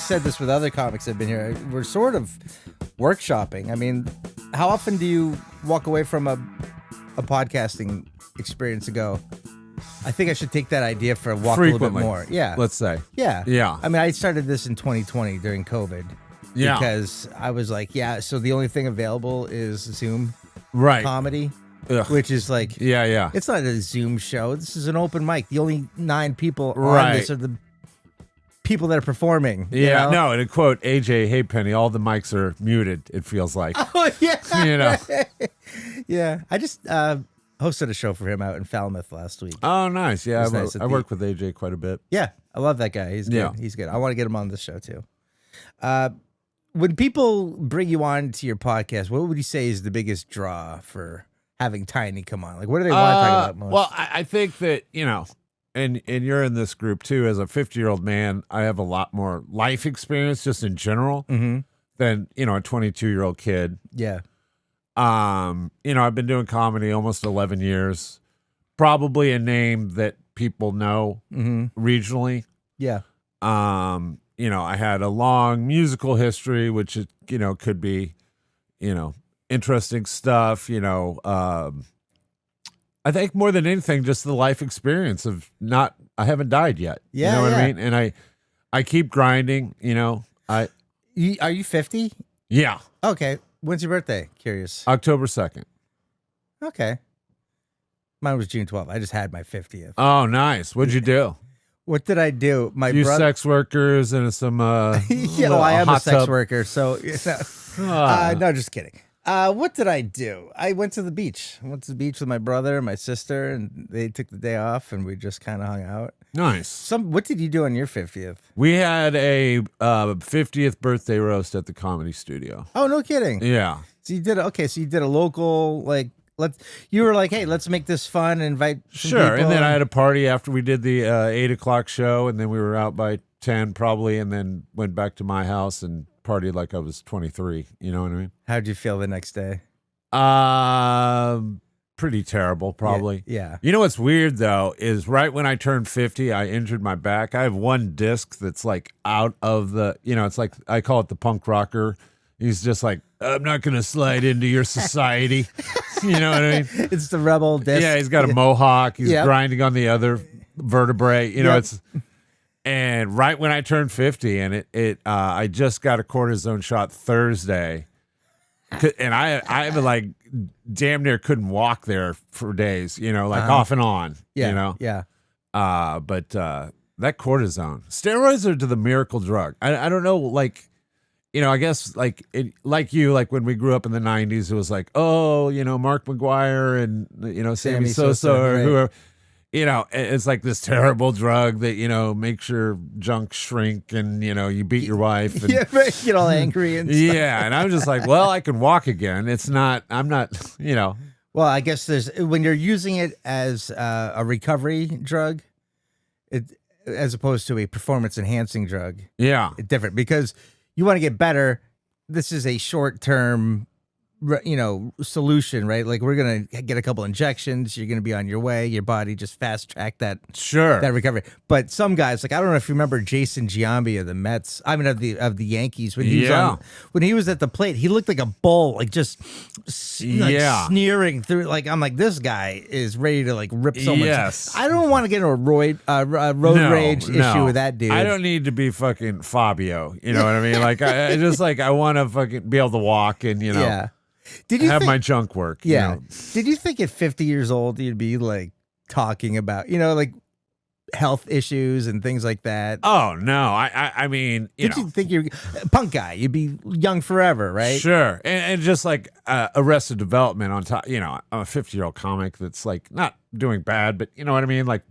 said this with other comics that have been here. We're sort of workshopping. I mean, how often do you walk away from a podcasting experience and go, I think I should take that idea for a walk Frequently, a little bit more? Yeah. let's say. Yeah. Yeah. I mean, I started this in 2020 during COVID. Yeah. Because I was like, so the only thing available is Zoom comedy. Ugh. Which is like, yeah. It's not a Zoom show. This is an open mic. The only 9 people Right. on this are the people that are performing. Yeah, you know? no, and to quote AJ Haypenny, all the mics are muted, it feels like. Oh, yeah. You know. Yeah. I just hosted a show for him out in Falmouth last week. Oh, nice. Yeah, Nice I work with AJ quite a bit. Yeah. I love that guy. He's good. Yeah. He's good. I want to get him on this show, too. When people bring you on to your podcast, what would you say is the biggest draw for having Tiny come on? Like, what do they want to talk about most? Well, I think that, and you're in this group too. As a 50-year-old man, I have a lot more life experience just in general than, a 22-year-old kid. Yeah. I've been doing comedy almost 11 years. Probably a name that people know regionally. Yeah. I had a long musical history, which, could be, interesting stuff, I think more than anything, just the life experience of I haven't died yet. Yeah, you know what I mean? And I keep grinding, are you 50? Yeah. Okay. When's your birthday? Curious. October 2nd. Okay. Mine was June 12th. I just had my 50th. Oh, nice. What'd you do? What did I do? My few brother. sex workers and some. Yeah, well, I am a hot sex tub. worker, so no, just kidding. What did I do? I went to the beach. I went to the beach with my brother and my sister, and they took the day off, and we just kind of hung out. Nice. What did you do on your 50th? We had a 50th birthday roast at the Comedy Studio. Oh, no kidding. Yeah. So you did so you did a local you were like, hey, let's make this fun and invite some Sure. people. And then I had a party after we did the 8 o'clock show, and then we were out by 10 probably, and then went back to my house and partied like I was 23. You know what I mean? How'd you feel the next day? Pretty terrible, probably. Yeah. You know what's weird, though, is right when I turned 50, I injured my back. I have one disc that's like out of the, it's like, I call it the punk rocker. He's just like, I'm not going to slide into your society. You know what I mean? It's the rebel disc. Yeah, he's got a mohawk. He's grinding on the other vertebrae. And right when I turned 50, and I just got a cortisone shot Thursday, and I like damn near couldn't walk there for days. Off and on. Yeah. Yeah. But that cortisone, steroids are to the miracle drug. I don't know, I guess like when we grew up in the 90s, it was like, Mark McGuire and, Sammy Sosa or right. whoever, it's like this terrible drug that, makes your junk shrink and, you beat your wife. And, get all angry and stuff. Yeah. And I'm just like, well, I can walk again. I'm not. Well, I guess when you're using it as a recovery drug, as opposed to a performance enhancing drug. Yeah. It's different because you want to get better. This is a short-term, solution, right? Like, we're going to get a couple injections. You're going to be on your way. Your body just fast-track that recovery. But some guys, like, I don't know if you remember Jason Giambi of the Mets. I mean, of the Yankees. When he was at the plate, he looked like a bull, like just sneering through. Like, I'm like, this guy is ready to like rip someone. Yes. I don't want to get into a road rage issue with that dude. I don't need to be fucking Fabio. You know what I mean? Like, I want to fucking be able to walk and, Yeah. Did you have think, my junk work? Yeah. Did you think at 50 years old you'd be like talking about, like health issues and things like that? Oh no, I mean, you think you're a punk guy? You'd be young forever, right? Sure, and just like Arrested Development on top. I'm a 50-year-old comic that's like not doing bad, but you know what I mean. Like,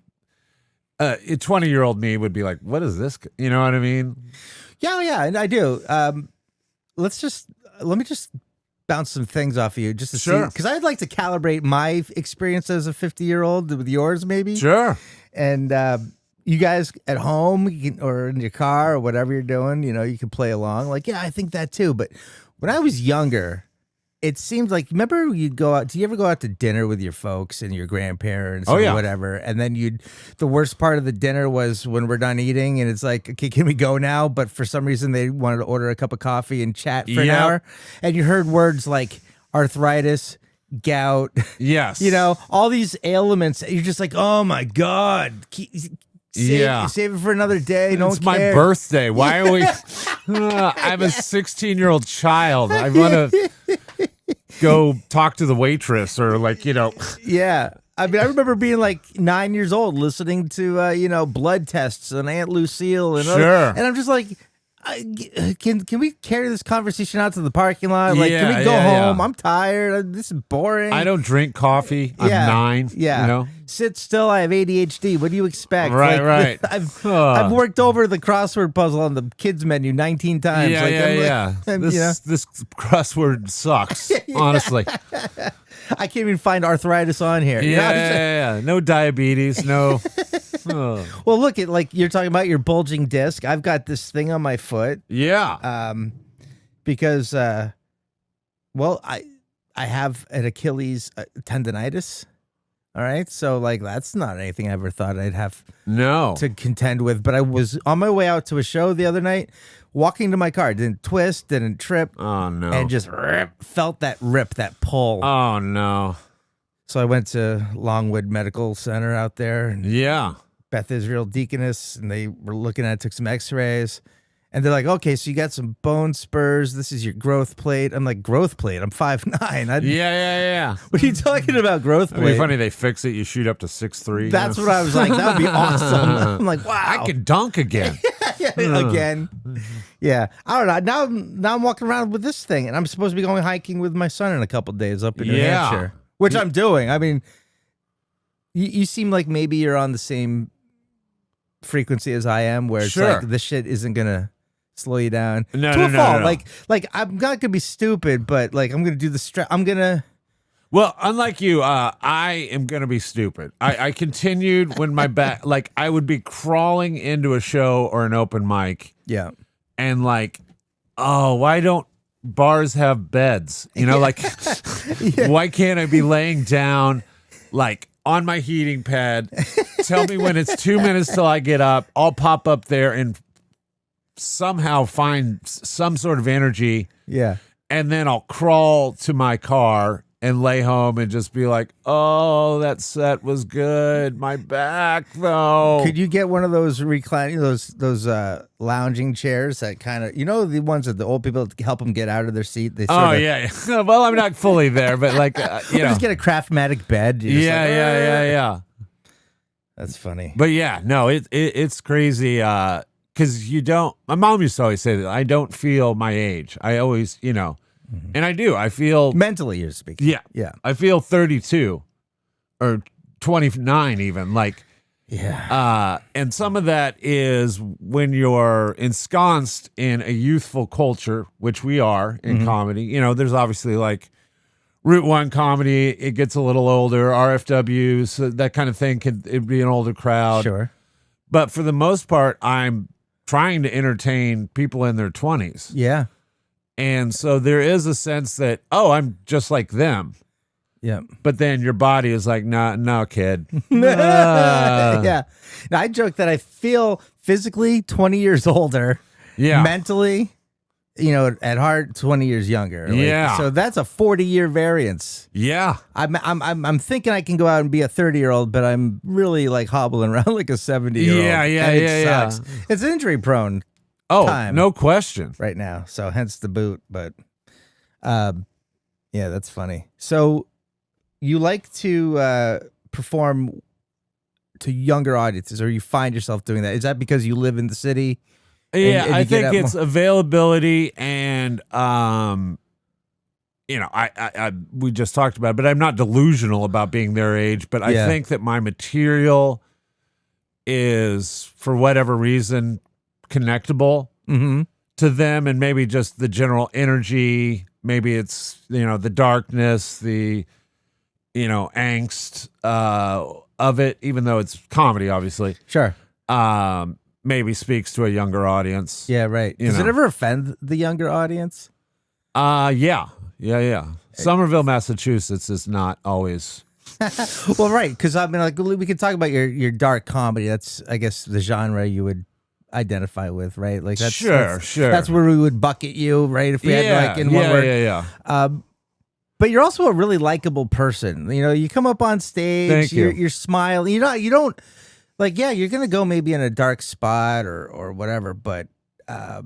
a 20-year-old me would be like, "What is this?" You know what I mean? Yeah, and I do. Let me just bounce some things off of you just to see, because I'd like to calibrate my experience as a 50-year-old with yours, maybe. Sure. And you guys at home or in your car or whatever you're doing, you can play along. Like, yeah, I think that too. But when I was younger, it seems like, remember you'd go out, do you ever go out to dinner with your folks and your grandparents Oh, or yeah. whatever? And then the worst part of the dinner was when we're done eating and it's like, okay, can we go now? But for some reason they wanted to order a cup of coffee and chat for an Yep. hour. And you heard words like arthritis, gout, Yes. all these ailments. You're just like, oh my God. Save it for another day. No It's one my cares. birthday. Why are we? I'm a 16-year-old child. I want to go talk to the waitress or Yeah. I mean, I remember being like 9 years old listening to, blood tests and Aunt Lucille and Sure. and I'm just like, can we carry this conversation out to the parking lot? Like, can Yeah, we go yeah, home? yeah. I'm tired. This is boring. I don't drink coffee. I'm 9. Yeah. Sit still. I have ADHD. What do you expect? Right, right. I've worked over the crossword puzzle on the kids menu 19 times. Yeah. This crossword sucks, honestly. I can't even find arthritis on here. Yeah. No diabetes. No. Well, look at you're talking about your bulging disc. I've got this thing on my foot. Yeah. Because I have an Achilles tendonitis. All right, so that's not anything I ever thought I'd have to contend with. But I was on my way out to a show the other night, walking to my car, didn't twist, didn't trip. Oh no! And just felt that rip, that pull. Oh no! So I went to Longwood Medical Center out there, and Beth Israel Deaconess, and they were looking at it, took some X-rays. And they're like, okay, so you got some bone spurs. This is your growth plate. I'm like, growth plate? I'm 5'9". Yeah. What are you talking about, growth plate? It'd be funny they fix it. You shoot up to 6'3". That's what I was like. That would be awesome. I'm like, wow. I could dunk again. Again. Yeah. I don't know. Now I'm walking around with this thing, and I'm supposed to be going hiking with my son in a couple days up in New Hampshire, which I'm doing. I mean, you seem like maybe you're on the same frequency as I am, where it's like this shit isn't going to slow you down to a fault. No. Like I'm not gonna be stupid, but I'm gonna do the I'm gonna. Well, unlike you, I am gonna be stupid. I continued when my back, I would be crawling into a show or an open mic, and why don't bars have beds? Why can't I be laying down, on my heating pad? Tell me when it's 2 minutes till I get up. I'll pop up there and somehow find some sort of energy, and then I'll crawl to my car and lay home and just be like, oh, that set was good. My back though. Could you get one of those reclining, those lounging chairs that kind of, the ones that the old people help them get out of their seat? They yeah. Well, I'm not fully there, but just get a Craftmatic bed. Yeah. That's funny. But it's crazy. Because my mom used to always say that I don't feel my age. I always, and I do. I feel mentally, you're speaking. Yeah. I feel 32 or 29 even. And some of that is when you're ensconced in a youthful culture, which we are in comedy. There's obviously Route 1 comedy. It gets a little older. RFWs, that kind of thing. It'd be an older crowd. Sure. But for the most part, I'm trying to entertain people in their 20s. Yeah. And so there is a sense that, I'm just like them. Yeah. But then your body is like, no, kid. Yeah. Now, I joke that I feel physically 20 years older. Yeah. Mentally, at heart, 20 years younger. Yeah. So that's a 40-year variance. Yeah. I'm thinking I can go out and be a 30-year-old, but I'm really hobbling around like a 70-year-old. Yeah. Sucks. It's injury prone. Time No question. right now. So hence the boot. But that's funny. So you like to perform to younger audiences, or you find yourself doing that? Is that because you live in the city? Yeah, I think it's availability and we just talked about it, but I'm not delusional about being their age, but I think that my material is, for whatever reason, connectable to them, and maybe just the general energy. Maybe it's, the darkness, the, angst of it, even though it's comedy, obviously. Sure. Maybe speaks to a younger audience. Yeah, right. Does it ever offend the younger audience? Yeah. Yeah. Somerville, Massachusetts is not always. Well, right, because I mean, like, we could talk about your dark comedy. That's, I guess, the genre you would identify with, right? Like, that's Sure. That's where we would bucket you, right? If we had like in one word. Yeah. But you're also a really likable person. You know, you come up on stage, Thank you. You're smiling. You don't like, yeah, you're gonna go maybe in a dark spot or whatever, but I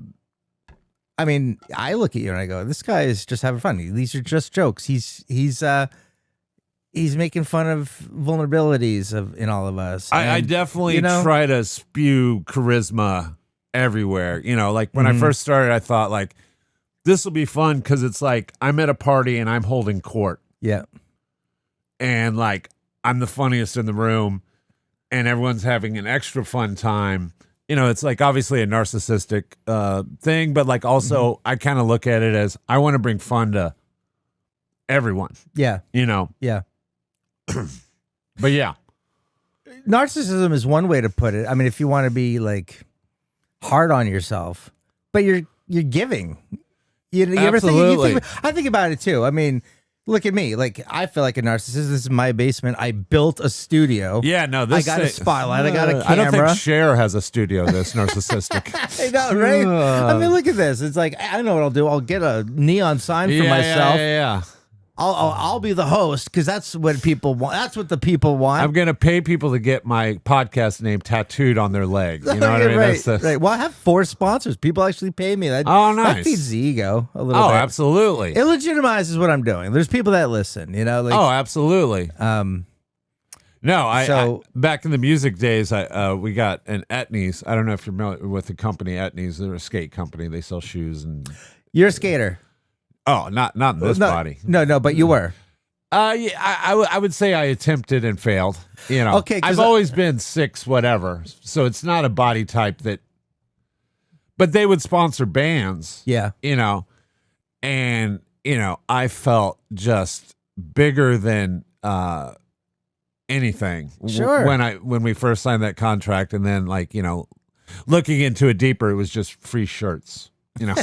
mean, I look at you and I go, this guy is just having fun. These are just jokes. He's making fun of vulnerabilities in all of us. I definitely try to spew charisma everywhere. You know, like when I first started, I thought like, this will be fun because it's like I'm at a party and I'm holding court. Yeah. And like I'm the funniest in the room and everyone's having an extra fun time. You know, it's like obviously a narcissistic thing, but like also I kind of look at it as I want to bring fun to everyone. Yeah. You know? Yeah. But yeah. Narcissism is one way to put it. I mean, if you want to be like hard on yourself, but you're giving. You ever think, I think about it too. I mean, look at me. Like, I feel like a narcissist. This is my basement. I built a studio. Yeah, no, I got a spotlight. I got a camera. I don't think Cher has a studio this narcissistic. I know, right? I mean, look at this. It's like, I know what I'll do. I'll get a neon sign for myself. Yeah. I'll be the host because that's what people want. That's what the people want. I'm gonna pay people to get my podcast name tattooed on their leg. You know what I mean? Right, right. Well, I have 4 sponsors. People actually pay me. Nice. That feeds the ego a little bit. Oh, absolutely. It legitimizes what I'm doing. There's people that listen. You know. Like, absolutely. No, back in the music days, we got an Etnies. I don't know if you're familiar with the company Etnies. They're a skate company. They sell shoes and. You're a skater. Oh, not in this body. No, but you were. Yeah, I would say I attempted and failed. You know, okay. I've always been 6 whatever, so it's not a body type that. But they would sponsor bands. Yeah. You know, and I felt just bigger than anything. Sure. When we first signed that contract, and then looking into it deeper, it was just free shirts. You know.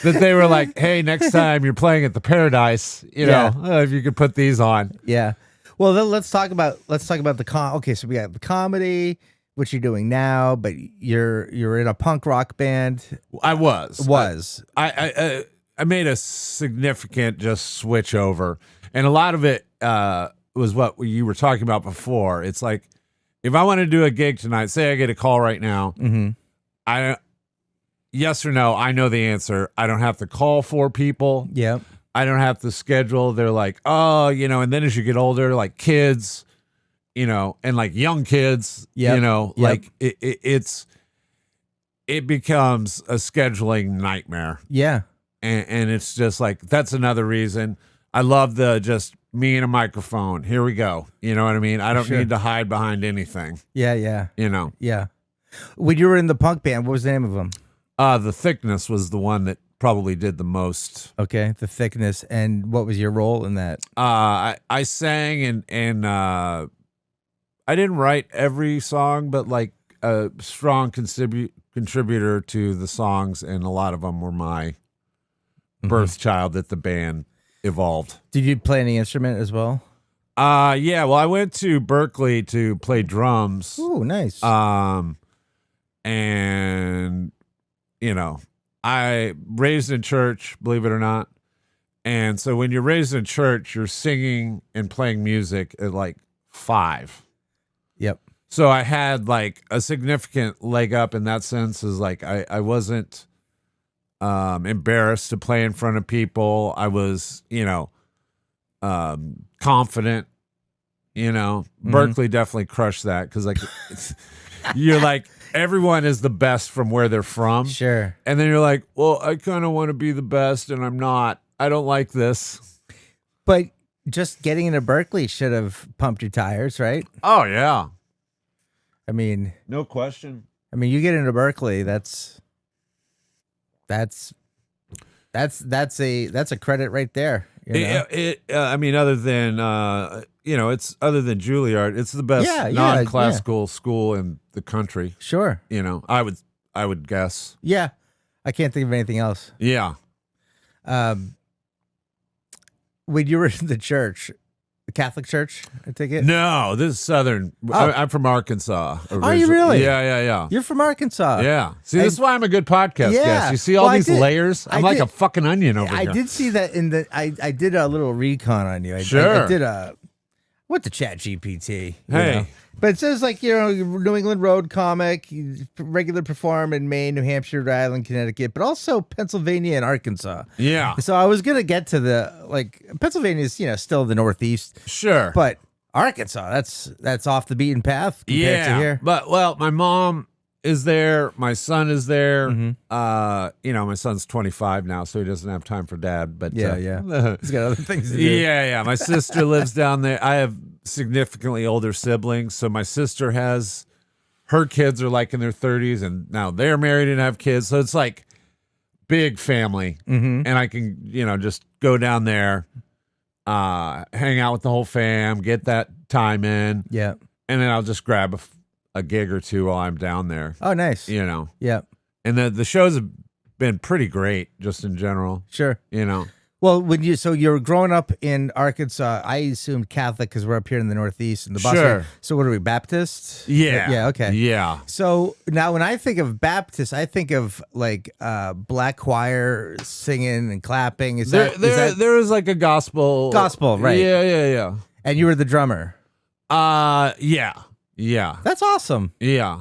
That they were like, hey, next time you're playing at the Paradise, if you could put these on. Yeah. Well, then let's talk about the okay, so we got the comedy, which you're doing now, but you're in a punk rock band. I was. I made a significant just switch over. And a lot of it was what you were talking about before. It's like, if I want to do a gig tonight, say I get a call right now, yes or no, I know the answer. I don't have to call 4 people. Yeah. I don't have to schedule. They're like, oh, and then as you get older, like kids, and like young kids, like it becomes a scheduling nightmare. Yeah. And it's just like, that's another reason. I love the just me and a microphone. Here we go. You know what I mean? I don't need to hide behind anything. Yeah. Yeah. Yeah. When you were in the punk band, what was the name of them? The Thickness was the one that probably did the most. Okay, The Thickness. And what was your role in that? I sang and I didn't write every song, but like a strong contributor to the songs, and a lot of them were my birth child that the band evolved. Did you play any instrument as well? Yeah. Well, I went to Berkeley to play drums. Ooh, nice. And I raised in church, believe it or not. And so when you're raised in church, you're singing and playing music at like 5. Yep. So I had like a significant leg up in that sense, is like I wasn't embarrassed to play in front of people. I was, confident, Berkeley definitely crushed that. 'Cause like, you're like, everyone is the best from where they're from. Sure. And then you're like, well, I kind of want to be the best, and I'm not. I don't like this. But just getting into Berkeley should have pumped your tires, right? Oh, yeah. I mean, no question. I mean, you get into Berkeley, that's a credit right there. I mean, other than it's other than Juilliard, it's the best non-classical school in the country. Sure. I would guess. Yeah, I can't think of anything else. Yeah. When you were in the church, the Catholic church, I take it? No, this is Southern. I'm from Arkansas. Are you really? Yeah. You're from Arkansas. Yeah. See, this is why I'm a good podcast guest. You see all these layers? I'm like a fucking onion over here. I did see that in the. I did a little recon on you. Sure. I did a. What the Chat GPT? Hey. Know? But it says like, New England Road comic, regular perform in Maine, New Hampshire, Rhode Island, Connecticut, but also Pennsylvania and Arkansas. Yeah. So I was gonna get to the Pennsylvania is still the Northeast. Sure. But Arkansas, that's off the beaten path compared to here. But my mom is there, my son is there. Mm-hmm. My son's 25 now, so he doesn't have time for dad. But yeah. He's got other things to do. Yeah. My sister lives down there. I have significantly older siblings, so my sister has her kids are like in their 30s, and now they're married and have kids. So it's like big family, and I can just go down there, hang out with the whole fam, get that time in, yeah, and then I'll just grab a gig or two while I'm down there. Oh, nice. Yeah, and the shows have been pretty great, just in general. Sure. Well, when you're growing up in Arkansas, I assumed Catholic because we're up here in the Northeast and the Boston. Sure. So what are we, Baptists? Yeah. Yeah. Okay. Yeah. So now when I think of Baptist, I think of like black choir singing and clapping. Is that there is like a gospel, right? Yeah. And you were the drummer. Yeah. That's awesome. Yeah.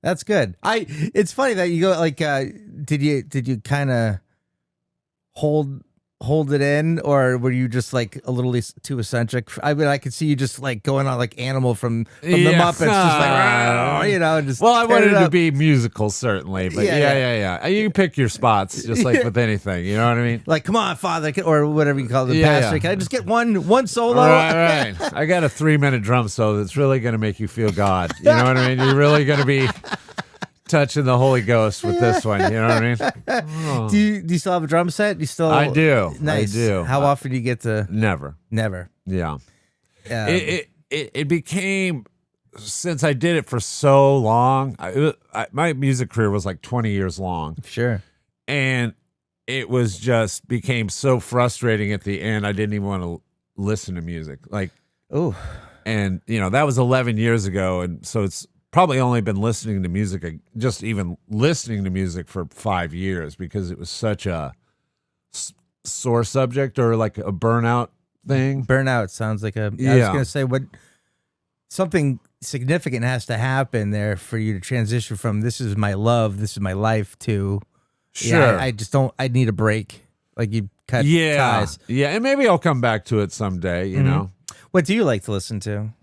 That's good. It's funny that you go like, did you kind of hold it in, or were you just like a little too eccentric? I mean, I could see you just like going on like Animal from the Muppets, just like just. Well, I wanted to be musical, certainly, but yeah. You can pick your spots, just like with anything. You know what I mean? Like, come on, Father, or whatever you call the pastor. Can I just get one solo? Right. I got a 3-minute drum solo that's really going to make you feel God. You know what I mean? You're really going to be touching the Holy Ghost with this one, you know what I mean? Oh. Do you still have a drum set? I do. Nice. I do. How often do you get to? Never. Yeah. It became, since I did it for so long, my music career was like 20 years long. Sure. And it was just became so frustrating at the end. I didn't even want to listen to music. And that was 11 years ago, and so it's probably only been listening to music, just even listening to music, for 5 years, because it was such a sore subject, or like a burnout thing. Burnout sounds like I was going to say something significant has to happen there for you to transition from this is my love, this is my life, to sure. I just don't. I need a break. Like you cut ties. Yeah, and maybe I'll come back to it someday. You know. What do you like to listen to?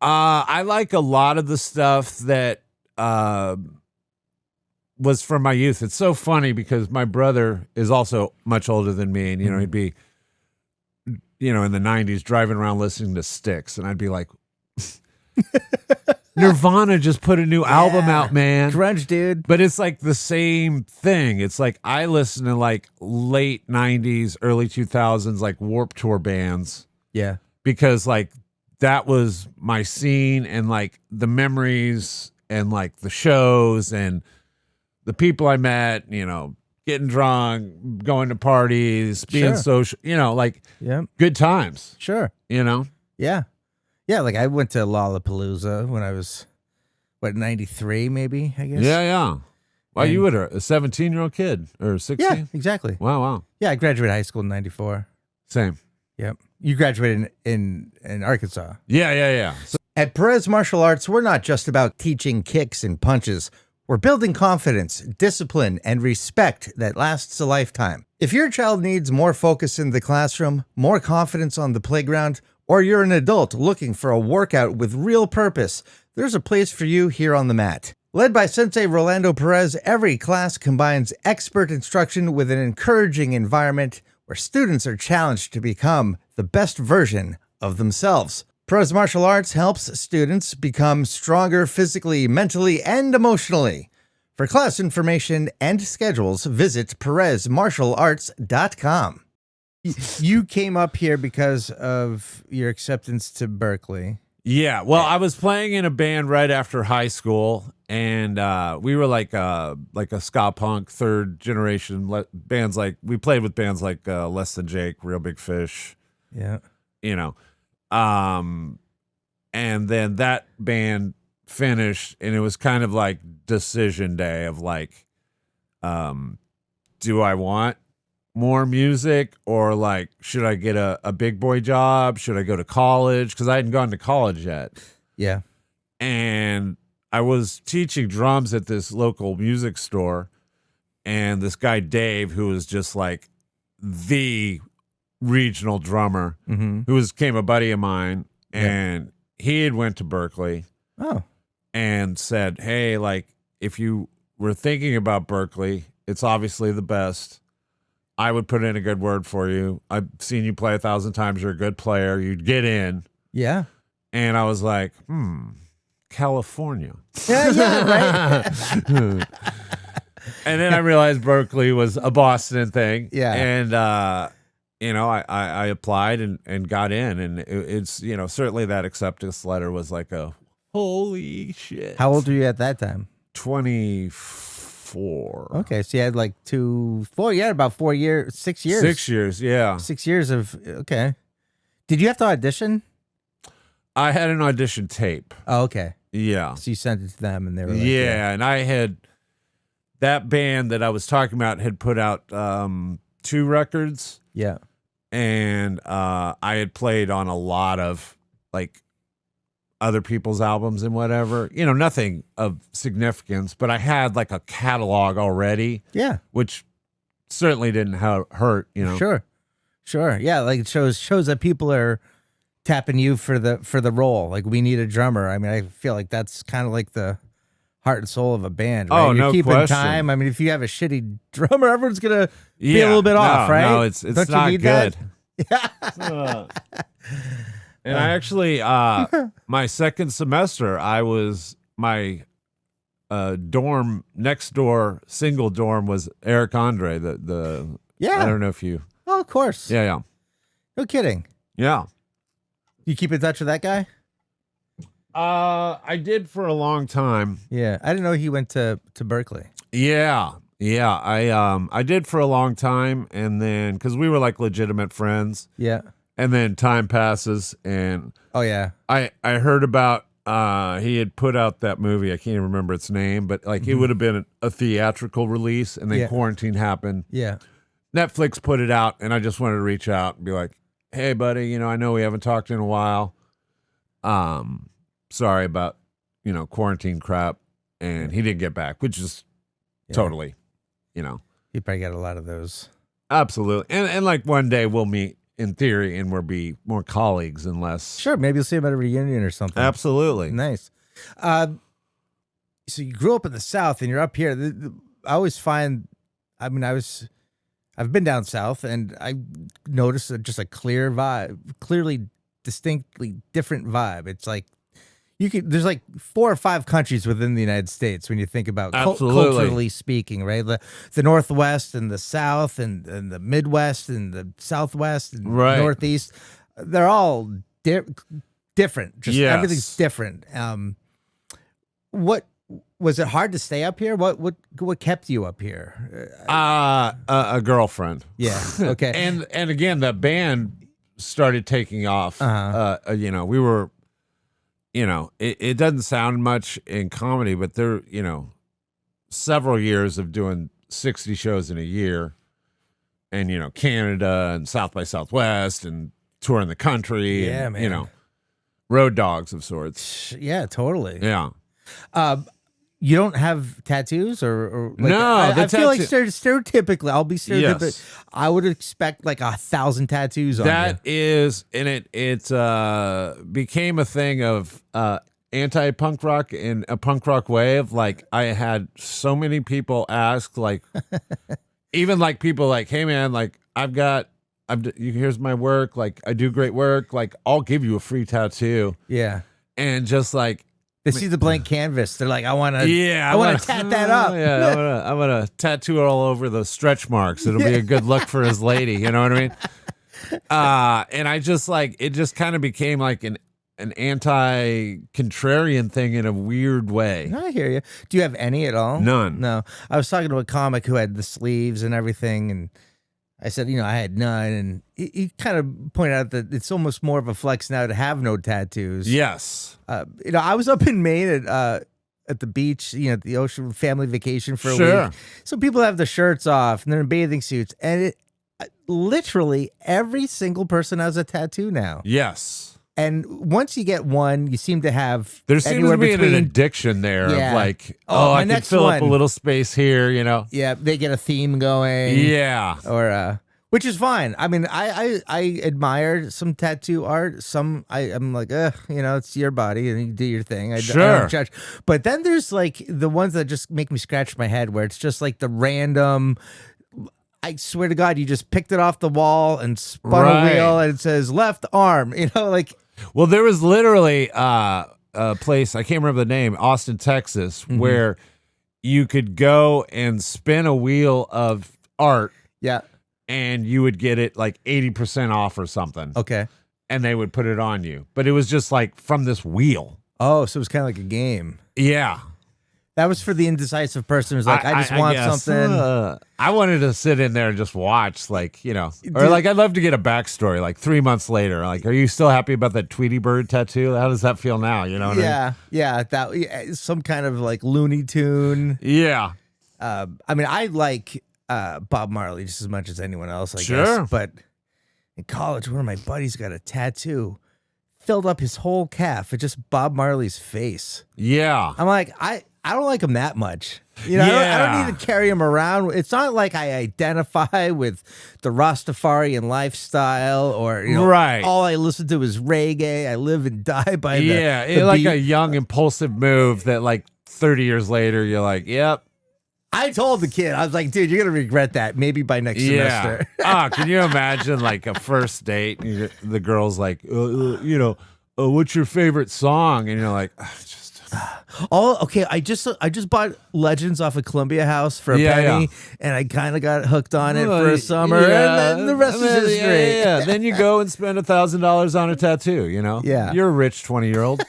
I like a lot of the stuff that was from my youth. It's so funny because my brother is also much older than me, and he'd be, in the 90s driving around listening to Styx, and I'd be like, Nirvana just put a new album out, man. Grunge, dude. But it's like the same thing. It's like I listen to like late 90s, early 2000s, like Warped Tour bands. Yeah. Because like that was my scene, and like the memories and like the shows and the people I met, getting drunk, going to parties, being social, good times. Sure. Yeah. Yeah, like I went to Lollapalooza when I was, 93 maybe, I guess. Yeah. Well, you were a 17-year-old kid, or 16? Yeah, exactly. Wow. Yeah, I graduated high school in 94. Same. Yep. You graduated in Arkansas. Yeah. At Perez Martial Arts, we're not just about teaching kicks and punches. We're building confidence, discipline, and respect that lasts a lifetime. If your child needs more focus in the classroom, more confidence on the playground, or you're an adult looking for a workout with real purpose, there's a place for you here on the mat. Led by Sensei Rolando Perez, every class combines expert instruction with an encouraging environment where students are challenged to become the best version of themselves. Perez Martial Arts helps students become stronger physically, mentally, and emotionally. For class information and schedules, visit PerezMartialArts.com. You came up here because of your acceptance to Berkeley. Yeah, well, I was playing in a band right after high school, And we were like a ska punk third generation bands. Like we played with bands like Less Than Jake, Real Big Fish. Yeah. You know, and then that band finished, and it was kind of like decision day of like, do I want more music, or like, should I get a big boy job? Should I go to college? Because I hadn't gone to college yet. Yeah. And I was teaching drums at this local music store, and this guy, Dave, who was just like the regional drummer, who became a buddy of mine, and he had went to Berkeley. Oh. And said, hey, like, if you were thinking about Berkeley, it's obviously the best. I would put in a good word for you. I've seen you play 1,000 times. You're a good player. You'd get in. Yeah. And I was like, California. Yeah, right. And then I realized Berkeley was a Boston thing. Yeah. And, I applied and got in. And it's, certainly that acceptance letter was like a, holy shit. How old were you at that time? 24. Okay, so you had like 4 years, about 4 years, 6 years. 6 years, yeah. 6 years of, okay. Did you have to audition? I had an audition tape. Oh, okay. Yeah. So you sent it to them and they were like, yeah, and I had, that band that I was talking about had put out 2 records. Yeah. And I had played on a lot of like other people's albums and whatever, nothing of significance, but I had like a catalog already. Yeah. Which certainly didn't hurt, Sure. Yeah. Like it shows that people are tapping you for the role. Like, we need a drummer. I mean, I feel like that's kind of like the heart and soul of a band, right? Oh, You're no keeping question. time. I mean, if you have a shitty drummer, everyone's going to be a little bit off, right? No, it's Don't you not need good. That? And I actually, my second semester, my dorm, next door, single dorm was Eric Andre, the Yeah. I don't know if you. Oh, of course. Yeah. No kidding. Yeah. You keep in touch with that guy? I did for a long time. Yeah. I didn't know he went to Berkeley. Yeah. I did for a long time, and then because we were like legitimate friends. Yeah. And then time passes, and Oh, yeah. I heard about he had put out that movie. I can't even remember its name, but like it would have been a theatrical release, and then quarantine happened. Yeah. Netflix put it out, and I just wanted to reach out and be like, "Hey, buddy, I know we haven't talked in a while. Sorry about quarantine crap." And he didn't get back, which is totally, You probably got a lot of those. absolutely. And like one day we'll meet in theory, and we'll be more colleagues and less. Sure. Maybe you'll see him at a reunion or something. Absolutely. Nice. So you grew up in the South and you're up here. I always find, I mean, I've been down South and I noticed just a clear vibe, clearly, distinctly different vibe. It's like there's like 4 or 5 countries within the United States when you think about culturally speaking, right? The Northwest and the South and the Midwest and the Southwest and Northeast, they're all different. Just everything's different. What was it hard to stay up here? What kept you up here? A girlfriend. Yeah. Okay. and again, the band started taking off. We were. It doesn't sound much in comedy, but there, several years of doing 60 shows in a year, and, Canada and South by Southwest and touring the country. Yeah, and, man. Road dogs of sorts. Yeah, totally. Yeah. You don't have tattoos or like, no, I feel like stereotypically, I'll be stereotypical. Yes. I would expect like 1,000 tattoos on That you. is, and it became a thing of anti-punk rock in a punk rock way of like, I had so many people ask, like, even like people like, hey man, like here's my work, like I do great work, like I'll give you a free tattoo. Yeah. And just like, they see the blank canvas. They're like, I want to tat that up. Yeah, I'm gonna tattoo all over the stretch marks. It'll be a good look for his lady. You know what I mean? And I just like, it just kind of became like an an anti-contrarian thing in a weird way. I hear you. Do you have any at all? None. No. I was talking to a comic who had the sleeves and everything, and I said, I had none, and he kind of pointed out that it's almost more of a flex now to have no tattoos. Yes. I was up in Maine at the beach, at the ocean, family vacation for a week. So people have the shirts off and they're in bathing suits, and literally every single person has a tattoo now. Yes. And once you get one, you seem to have there seems to be an addiction there of like, I can fill up a little space here, Yeah, they get a theme going. Yeah. Or which is fine. I mean, I admire some tattoo art. Some I'm like, it's your body and you do your thing. I don't judge. But then there's like the ones that just make me scratch my head, where it's just like the random. I swear to God, you just picked it off the wall and spun a wheel, and it says left arm. Like. Well, there was literally a place, I can't remember the name, Austin, Texas, where you could go and spin a wheel of art. Yeah. And you would get it like 80% off or something. Okay. And they would put it on you. But it was just like from this wheel. Oh, so it was kind of like a game. Yeah. That was for the indecisive person who's like, I just want something. I wanted to sit in there and just watch, like, or like I'd love to get a backstory, like 3 months later. Like, are you still happy about that Tweety Bird tattoo? How does that feel now? You know what I mean? Yeah. Some kind of like Looney Tune. Yeah. I mean, I like Bob Marley just as much as anyone else, I guess. But in college, one of my buddies got a tattoo, filled up his whole calf with just Bob Marley's face. Yeah. I'm like, I don't like him that much. I don't need to carry him around. It's not like I identify with the Rastafarian lifestyle or, all I listen to is reggae. I live and die by the like beat. a young, impulsive move that like 30 years later, you're like, yep. I told the kid, I was like, dude, you're going to regret that maybe by next semester. Can you imagine like a first date? And the girl's like, what's your favorite song? And you're like, okay. I just bought Legends off of Columbia House for a penny, and I kind of got hooked on it for a summer, and then the rest is history. Then you go and spend $1,000 on a tattoo. Yeah, you're a rich 20-year-old.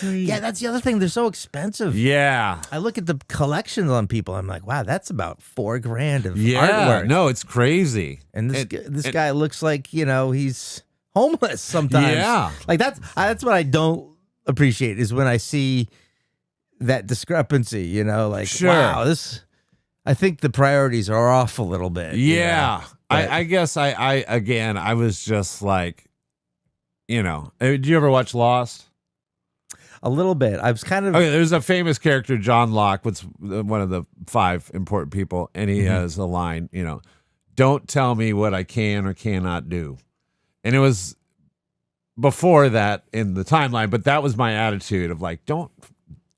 Yeah, that's the other thing. They're so expensive. Yeah, I look at the collections on people. I'm like, wow, that's about $4,000 of artwork. No, it's crazy. And this guy looks like he's homeless sometimes. Yeah, like that's what I don't appreciate is when I see that discrepancy. Wow, this. I think the priorities are off a little bit. Yeah, I guess I was just like, did you ever watch Lost? A little bit. I was kind of... Okay, there's a famous character, John Locke, what's one of the 5 important people, and he has a line, don't tell me what I can or cannot do. And it was before that in the timeline, but that was my attitude of like, you're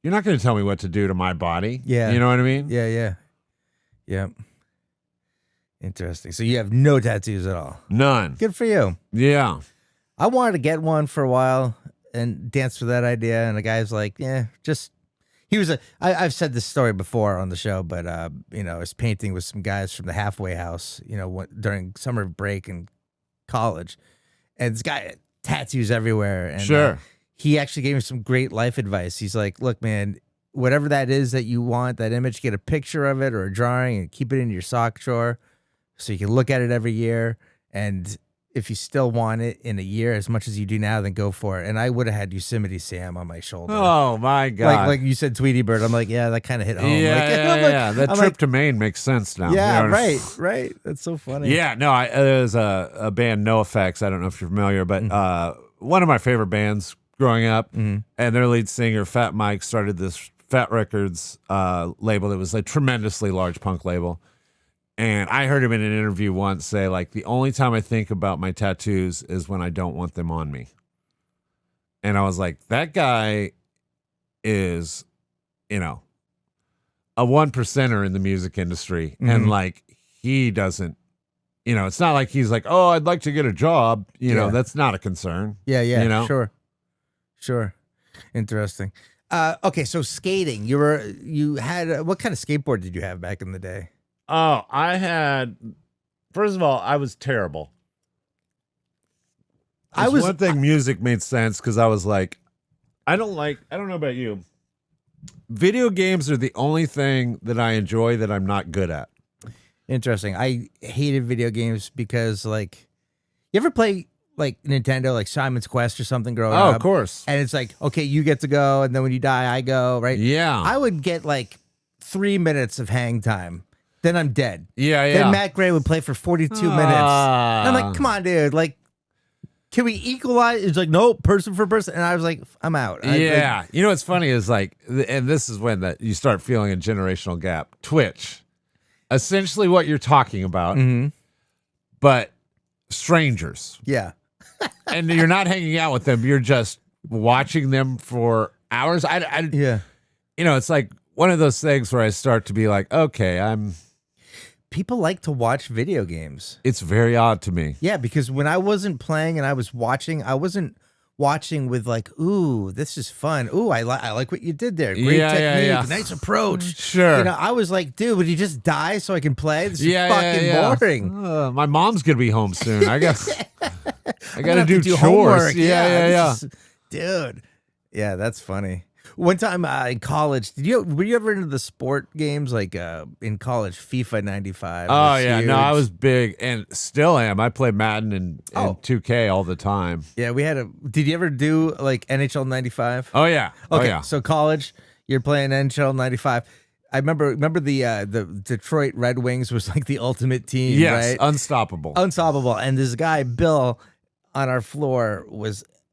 not going to tell me what to do to my body. Yeah. You know what I mean? Yeah. Interesting. So you have no tattoos at all? None. Good for you. Yeah. I wanted to get one for a while and dance with that idea, and the guy's like, I've said this story before on the show, but I was painting with some guys from the halfway house, during summer break in college, and this guy tattoos everywhere, and he actually gave me some great life advice. He's like, look, man, whatever that is that you want, that image, get a picture of it or a drawing and keep it in your sock drawer so you can look at it every year, and if you still want it in a year as much as you do now, then go for it. And I would have had Yosemite Sam on my shoulder. Oh my God. Like you said, Tweety Bird. I'm like, yeah, that kind of hit home. Yeah. That trip to Maine makes sense now. Yeah, right. That's so funny. Yeah, no, there's a band, No Effects. I don't know if you're familiar, but one of my favorite bands growing up, and their lead singer, Fat Mike, started this Fat Records label that was a tremendously large punk label. And I heard him in an interview once say, like, the only time I think about my tattoos is when I don't want them on me. And I was like, that guy is, a 1%er in the music industry. And like, he doesn't, it's not like he's like, oh, I'd like to get a job. That's not a concern. Yeah. Sure. Interesting. Okay. So skating, you had, what kind of skateboard did you have back in the day? Oh, first of all, I was terrible. One thing music made sense because I was like, I don't know about you. Video games are the only thing that I enjoy that I'm not good at. Interesting. I hated video games because, like, you ever play like Nintendo, like Simon's Quest or something growing up? Oh, of course. And it's like, okay, you get to go, and then when you die, I go, right? Yeah. I would get like 3 minutes of hang time. Then I'm dead. Yeah. Then Matt Gray would play for 42 minutes. And I'm like, come on, dude. Like, can we equalize? It's like, no, person for person. And I was like, I'm out. Yeah. You know what's funny is like, and this is when you start feeling a generational gap. Twitch. Essentially what you're talking about, but strangers. Yeah. And you're not hanging out with them. You're just watching them for hours. Yeah. You know, it's like one of those things where I start to be like, okay, People like to watch video games. it's very odd to me. Yeah, because when I wasn't playing and I was watching, I wasn't watching with like, ooh, this is fun. Ooh, I like what you did there. Great technique, nice approach. Sure. You know, I was like, dude, would you just die so I can play? This is fucking boring. My mom's gonna be home soon. I guess I gotta do chores. Homework. Yeah. Dude. Yeah, that's funny. One time in college, were you ever into the sport games like in college, FIFA 95? Oh yeah, no, I was big and still am. I play Madden and 2K all the time. Yeah, did you ever do like NHL 95? Oh yeah. Okay, Oh, yeah. So college, you're playing NHL 95. I remember the Detroit Red Wings was like the ultimate team, Yes, right? unstoppable. Unstoppable. And this guy, Bill, on our floor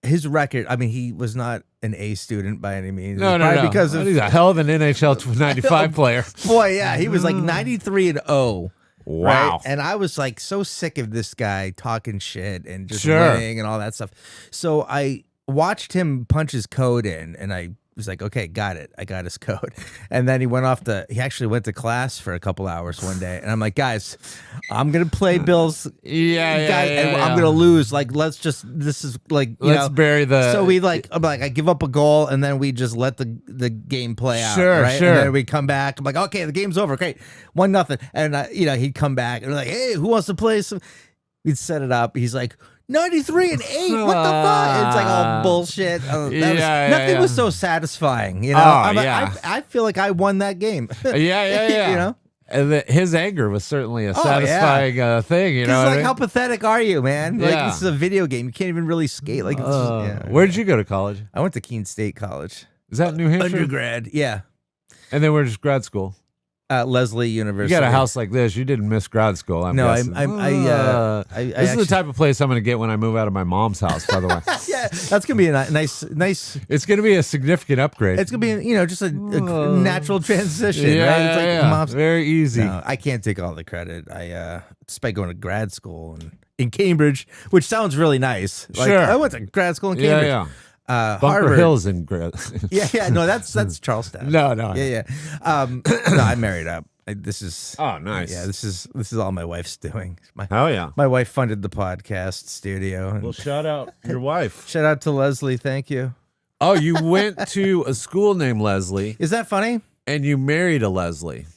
his record, I mean, he was not an A student by any means. No. Because he's a hell of an NHL 95 player. Boy, yeah, he was like 93-0. Wow. Right? And I was like so sick of this guy talking shit and just Sure. winning and all that stuff. So I watched him punch his code in, and I was like, okay, got it. I got his code. And then he actually went to class for a couple hours one day. And I'm like, guys, I'm going to play Bill's. And I'm going to lose. Like, let's bury the. So I give up a goal, and then we just let the game play out. Sure, right? sure. And then we come back. I'm like, okay, the game's over. Great. 1-0. And, he'd come back and we're like, hey, who wants to play some? We'd set it up. He's like, 93-8. What the fuck? It's like all bullshit. Nothing was so satisfying. You know, I feel like I won that game. Yeah. You know, and his anger was certainly a satisfying thing. You know, like how pathetic are you, man? Like Yeah. this is a video game. You can't even really skate. Like, where did you go to college? I went to Keene State College. Is that New Hampshire? Undergrad, yeah. And then we're just grad school. Leslie You University. got a house like this. You didn't miss grad school. I'm guessing. This is the type of place I'm going to get when I move out of my mom's house. By the way, yeah, that's gonna be a nice. It's going to be a significant upgrade. It's gonna be just a natural transition. Yeah, right? It's like mom's. Very easy. No, I can't take all the credit. I despite going to grad school in Cambridge, which sounds really nice. Like, Sure. I went to grad school in Cambridge. Yeah. Bunker Harvard. Hill's in grad. Yeah. No, that's Charlestown. No. Yeah. No, I married up. This is. Oh, nice. Yeah, this is all my wife's doing. Oh yeah. My wife funded the podcast studio. Well, shout out your wife. Shout out to Leslie. Thank you. Oh, you went to a school named Leslie. Is that funny? And you married a Leslie.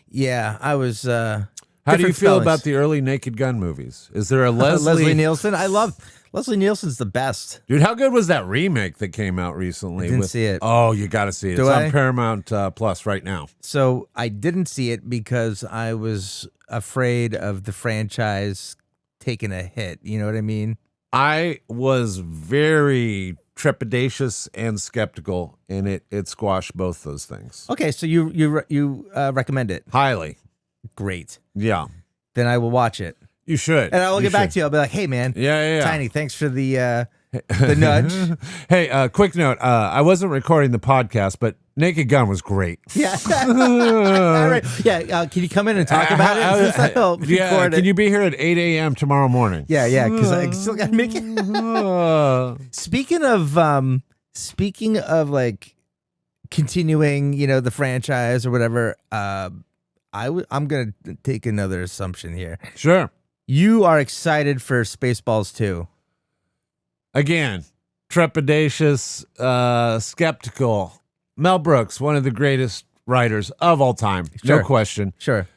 Yeah, I was. How do you feel about the early Naked Gun movies? Is there a Leslie Nielsen? I love Leslie Nielsen's the best. Dude, how good was that remake that came out recently? I didn't see it. Oh, you got to see it. It's on Paramount Plus right now. So I didn't see it because I was afraid of the franchise taking a hit. You know what I mean? I was very trepidatious and skeptical, and it squashed both those things. Okay, so you recommend it? Highly. Great. Yeah. Then I will watch it. You should. And I will get back to you. I'll be like, hey, man. Yeah. Tiny, thanks for the nudge. Hey, quick note. I wasn't recording the podcast, but Naked Gun was great. Yeah. All right. Yeah. Can you come in and talk about it? Yeah. Can you be here at 8 a.m. tomorrow morning? Yeah. Because I still got to make it. Speaking of like continuing, the franchise or whatever, I'm going to take another assumption here. Sure. You are excited for Spaceballs 2. Again, trepidatious, skeptical. Mel Brooks, one of the greatest writers of all time. Sure. No question. Sure.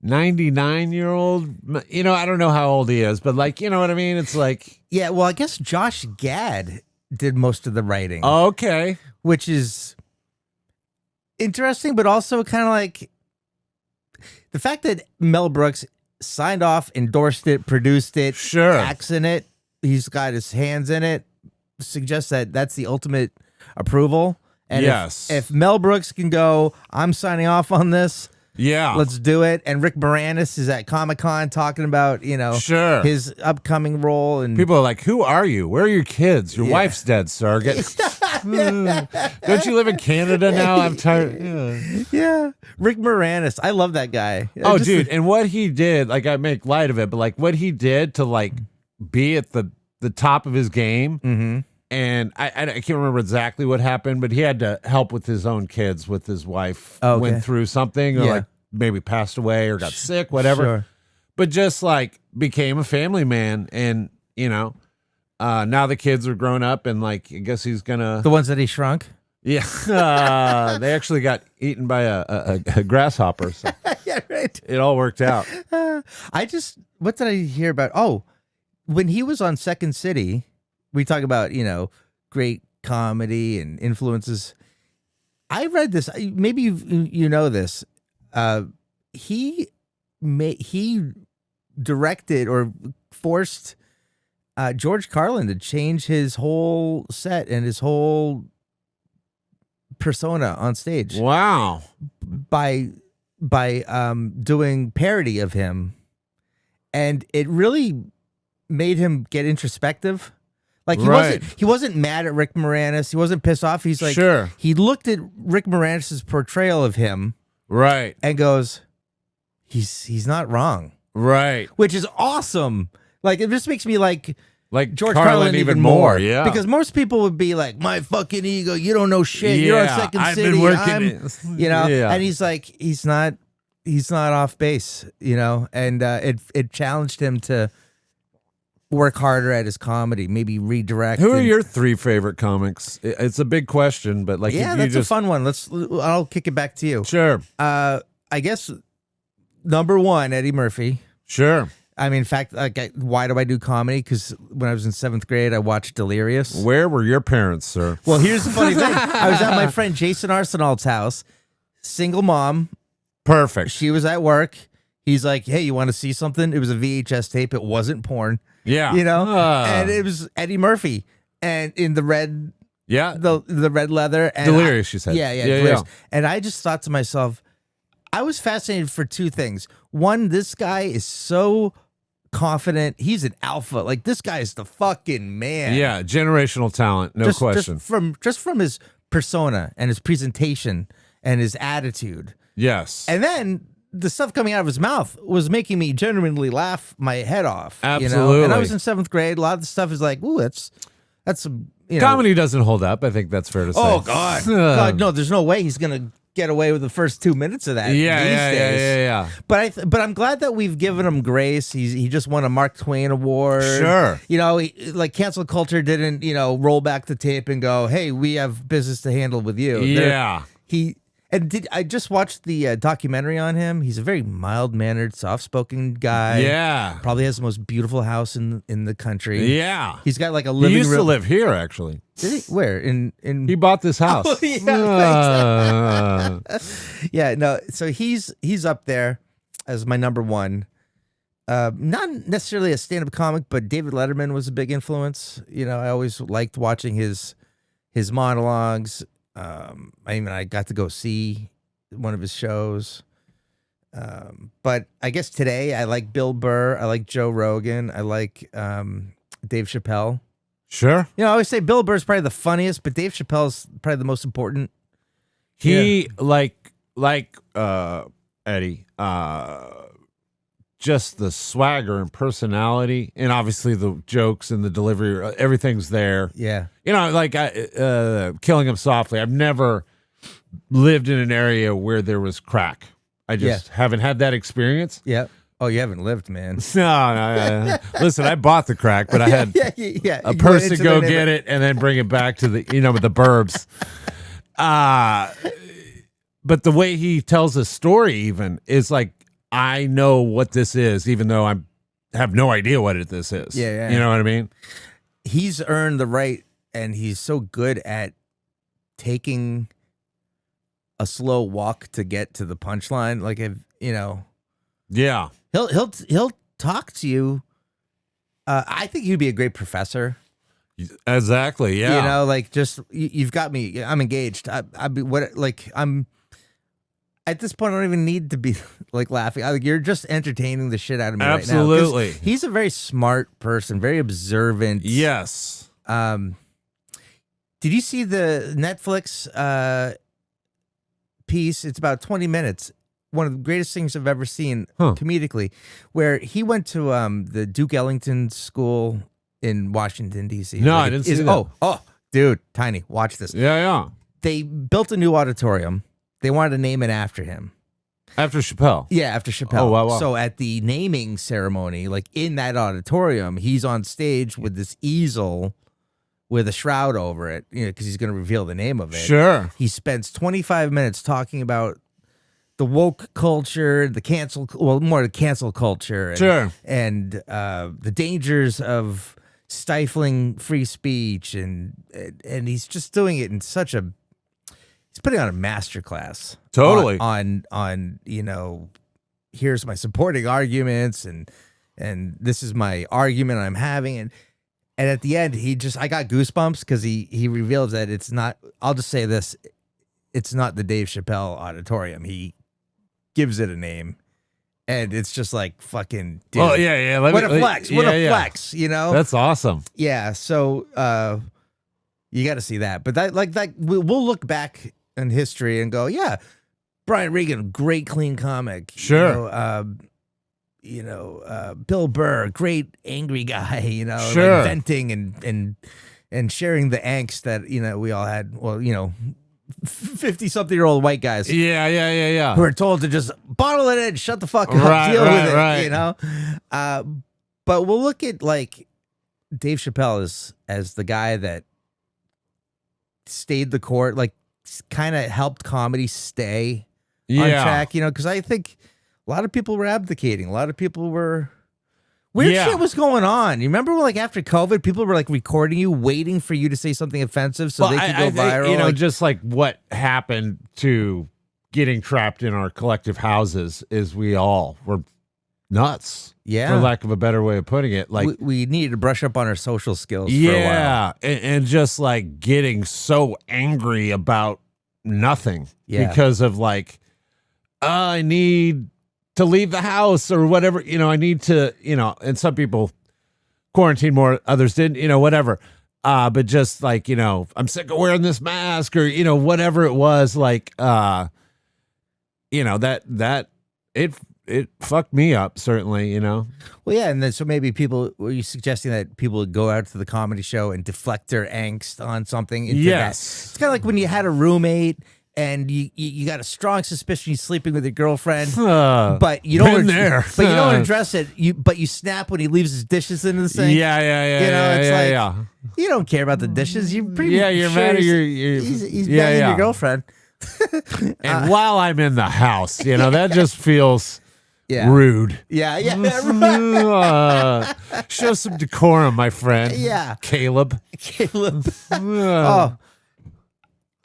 99-year-old. You know, I don't know how old he is, but like, you know what I mean? It's like, Yeah, well, I guess Josh Gad did most of the writing, okay. which is interesting, but also kind of like the fact that Mel Brooks signed off, endorsed it, produced it, Sure. acts in it, he's got his hands in it, suggests that that's the ultimate approval. And Yes. if Mel Brooks can go, I'm signing off on this, Yeah. let's do it. And Rick Moranis is at Comic-Con talking about, Sure. his upcoming role. And People are like, who are you? Where are your kids? Your wife's dead, sir. Don't you live in Canada now? I'm tired. Yeah. Rick Moranis. I love that guy. Oh, dude. And what he did, like, I make light of it, but like what he did to like be at the top of his game. Mm-hmm. And I can't remember exactly what happened, but he had to help with his own kids, with his wife went through something, or like maybe passed away or got sick, whatever. Sure. But just like became a family man. And, now the kids are grown up, and like, I guess he's going The to. ones that he shrunk? Yeah. They actually got eaten by a grasshopper. So Yeah, right. it all worked out. What did I hear about? Oh, when he was on Second City, we talk about, great comedy and influences. I read this. Maybe you know this. He directed or forced George Carlin to change his whole set and his whole persona on stage. Wow. By doing parody of him, and it really made him get introspective. Like he wasn't mad at Rick Moranis. He wasn't pissed off. He's like, sure. He looked at Rick Moranis' portrayal of him, right, and goes, he's not wrong, right, which is awesome. Like, it just makes me like George Carlin even more. Yeah, because most people would be like, my fucking ego, you don't know shit. Yeah, you're on Second I've City. been working And he's like, he's not off base, and it challenged him to work harder at his comedy, maybe redirect. Who are your 3 favorite comics? It's a big question, but like, that's a fun one. I'll kick it back to you. Sure. I guess number 1, Eddie Murphy. Sure. I mean, in fact, why do I do comedy? Because when I was in 7th grade, I watched Delirious. Where were your parents, sir? Well, here's the funny thing. I was at my friend Jason Arsenault's house, single mom. Perfect. She was at work. He's like, hey, you want to see something? It was a VHS tape. It wasn't porn. Yeah. And it was Eddie Murphy, and in the red, the red leather. And Delirious, she said. Yeah, Delirious. And I just thought to myself, I was fascinated for 2 things. One, this guy is so confident. He's an alpha. Like, this guy is the fucking man. Yeah, generational talent, no question. Just from his persona and his presentation and his attitude. Yes. And then the stuff coming out of his mouth was making me genuinely laugh my head off. Absolutely. And I was in 7th grade. A lot of the stuff is like, ooh, that's comedy doesn't hold up. I think that's fair to say. Oh God, God, no, there's no way he's gonna get away with the first 2 minutes of that. These days. Yeah. But I'm glad that we've given him grace. He just won a Mark Twain award. Sure. Like cancel culture didn't roll back the tape and go, hey, we have business to handle with you. Yeah. I just watched the documentary on him. He's a very mild-mannered, soft-spoken guy. Yeah. Probably has the most beautiful house in the country. Yeah. He's got like a living room. He used to live here, actually. Did he? Where? He bought this house. Oh, yeah. Yeah, no. So he's up there as my number 1. Not necessarily a stand-up comic, but David Letterman was a big influence. I always liked watching his monologues. I got to go see one of his shows. But I guess today I like Bill Burr. I like Joe Rogan. I like Dave Chappelle. Sure. I always say Bill Burr's probably the funniest, but Dave Chappelle's probably the most important. He like Eddie, just the swagger and personality, and obviously the jokes and the delivery, everything's there. Yeah. Killing Him Softly. I've never lived in an area where there was crack. I just haven't had that experience. Yeah. Oh, you haven't lived, man. No. Listen, I bought the crack, but I had a person go get it and then bring it back to the, with the burbs. But the way he tells a story even is like, I know what this is, even though I have no idea what this is. Yeah. You know what I mean? He's earned the right, and he's so good at taking a slow walk to get to the punchline. Like, if Yeah. he'll talk to you. I think you'd be a great professor. Exactly. Yeah. Like, just you've got me. I'm engaged. I'm at this point. I don't even need to be like laughing. You're just entertaining the shit out of me Absolutely. right now. He's a very smart person, very observant. Yes. Did you see the Netflix piece? It's about 20 minutes. One of the greatest things I've ever seen comedically, where he went to the Duke Ellington School in Washington, D.C. No, I didn't see that. Oh, dude, Tiny, watch this. Yeah. They built a new auditorium. They wanted to name it after him. After Chappelle. Yeah, after Chappelle. Oh, wow. So at the naming ceremony, like in that auditorium, he's on stage with this easel with a shroud over it, because he's going to reveal the name of it. Sure. He spends 25 minutes talking about the woke culture, more the cancel culture. And, Sure. And the dangers of stifling free speech. And he's just doing it in such a, he's putting on a masterclass. Totally. On here's my supporting arguments and this is my argument I'm having. And at the end, I got goosebumps because he reveals that it's not, I'll just say this, it's not the Dave Chappelle Auditorium. He gives it a name, and it's just like, fucking dude. Oh, yeah. What a flex. What a flex, That's awesome. Yeah, so you got to see that. But we'll look back in history and go, yeah, Brian Regan, great clean comic. Sure. Bill Burr, great angry guy, Sure. like venting and sharing the angst that, we all had. Well, 50-something-year-old white guys. Yeah. Who are told to just bottle it in, shut the fuck up, deal with it, But we'll look at like Dave Chappelle as the guy that stayed the court, like kind of helped comedy stay on track, because I think a lot of people were abdicating. A lot of people were... Weird shit was going on. You remember, like, after COVID, people were, like, recording you, waiting for you to say something offensive so they could go viral. Just like what happened to getting trapped in our collective houses is we all were nuts. Yeah. For lack of a better way of putting it. Like we needed to brush up on our social skills for a while. And just, like, getting so angry about nothing. Yeah. Because of, like, I need to leave the house or whatever, I need to, and some people quarantine more, others didn't, whatever. But just like, I'm sick of wearing this mask or, whatever it was, like, that it fucked me up, certainly, Well, yeah. And then, so maybe were you suggesting that people would go out to the comedy show and deflect their angst on something? Yes. It's kind of like when you had a roommate and you got a strong suspicion he's sleeping with your girlfriend, but you don't address it. But you snap when he leaves his dishes in the sink. Yeah. You don't care about the dishes. You're pretty you're sure mad at he's banging your girlfriend. And while I'm in the house, that just feels rude. Yeah. Show some decorum, my friend. Yeah, Caleb. Oh.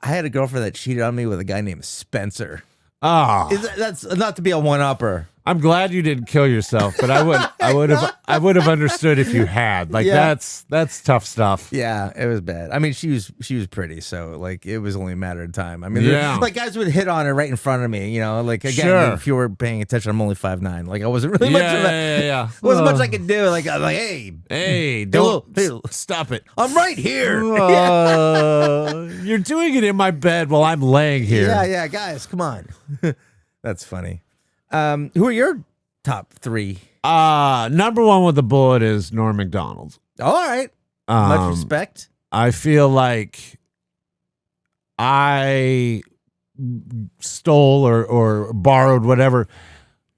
I had a girlfriend that cheated on me with a guy named Spencer. Oh, that's not to be a one-upper. I'm glad you didn't kill yourself, but I would have understood if you had. Like that's tough stuff. Yeah, it was bad. I mean, she was pretty, so like it was only a matter of time. I mean, like guys would hit on her right in front of me. Like again, if you were paying attention, I'm only 5'9". Like I wasn't really much of that. Yeah. Wasn't much I could do. Like I'm like, hey, don't stop it. I'm right here. You're doing it in my bed while I'm laying here. Yeah, guys, come on. That's funny. Who are your top three? Number one with the bullet is Norm Macdonald. All right. Much respect. I feel like I stole or borrowed whatever,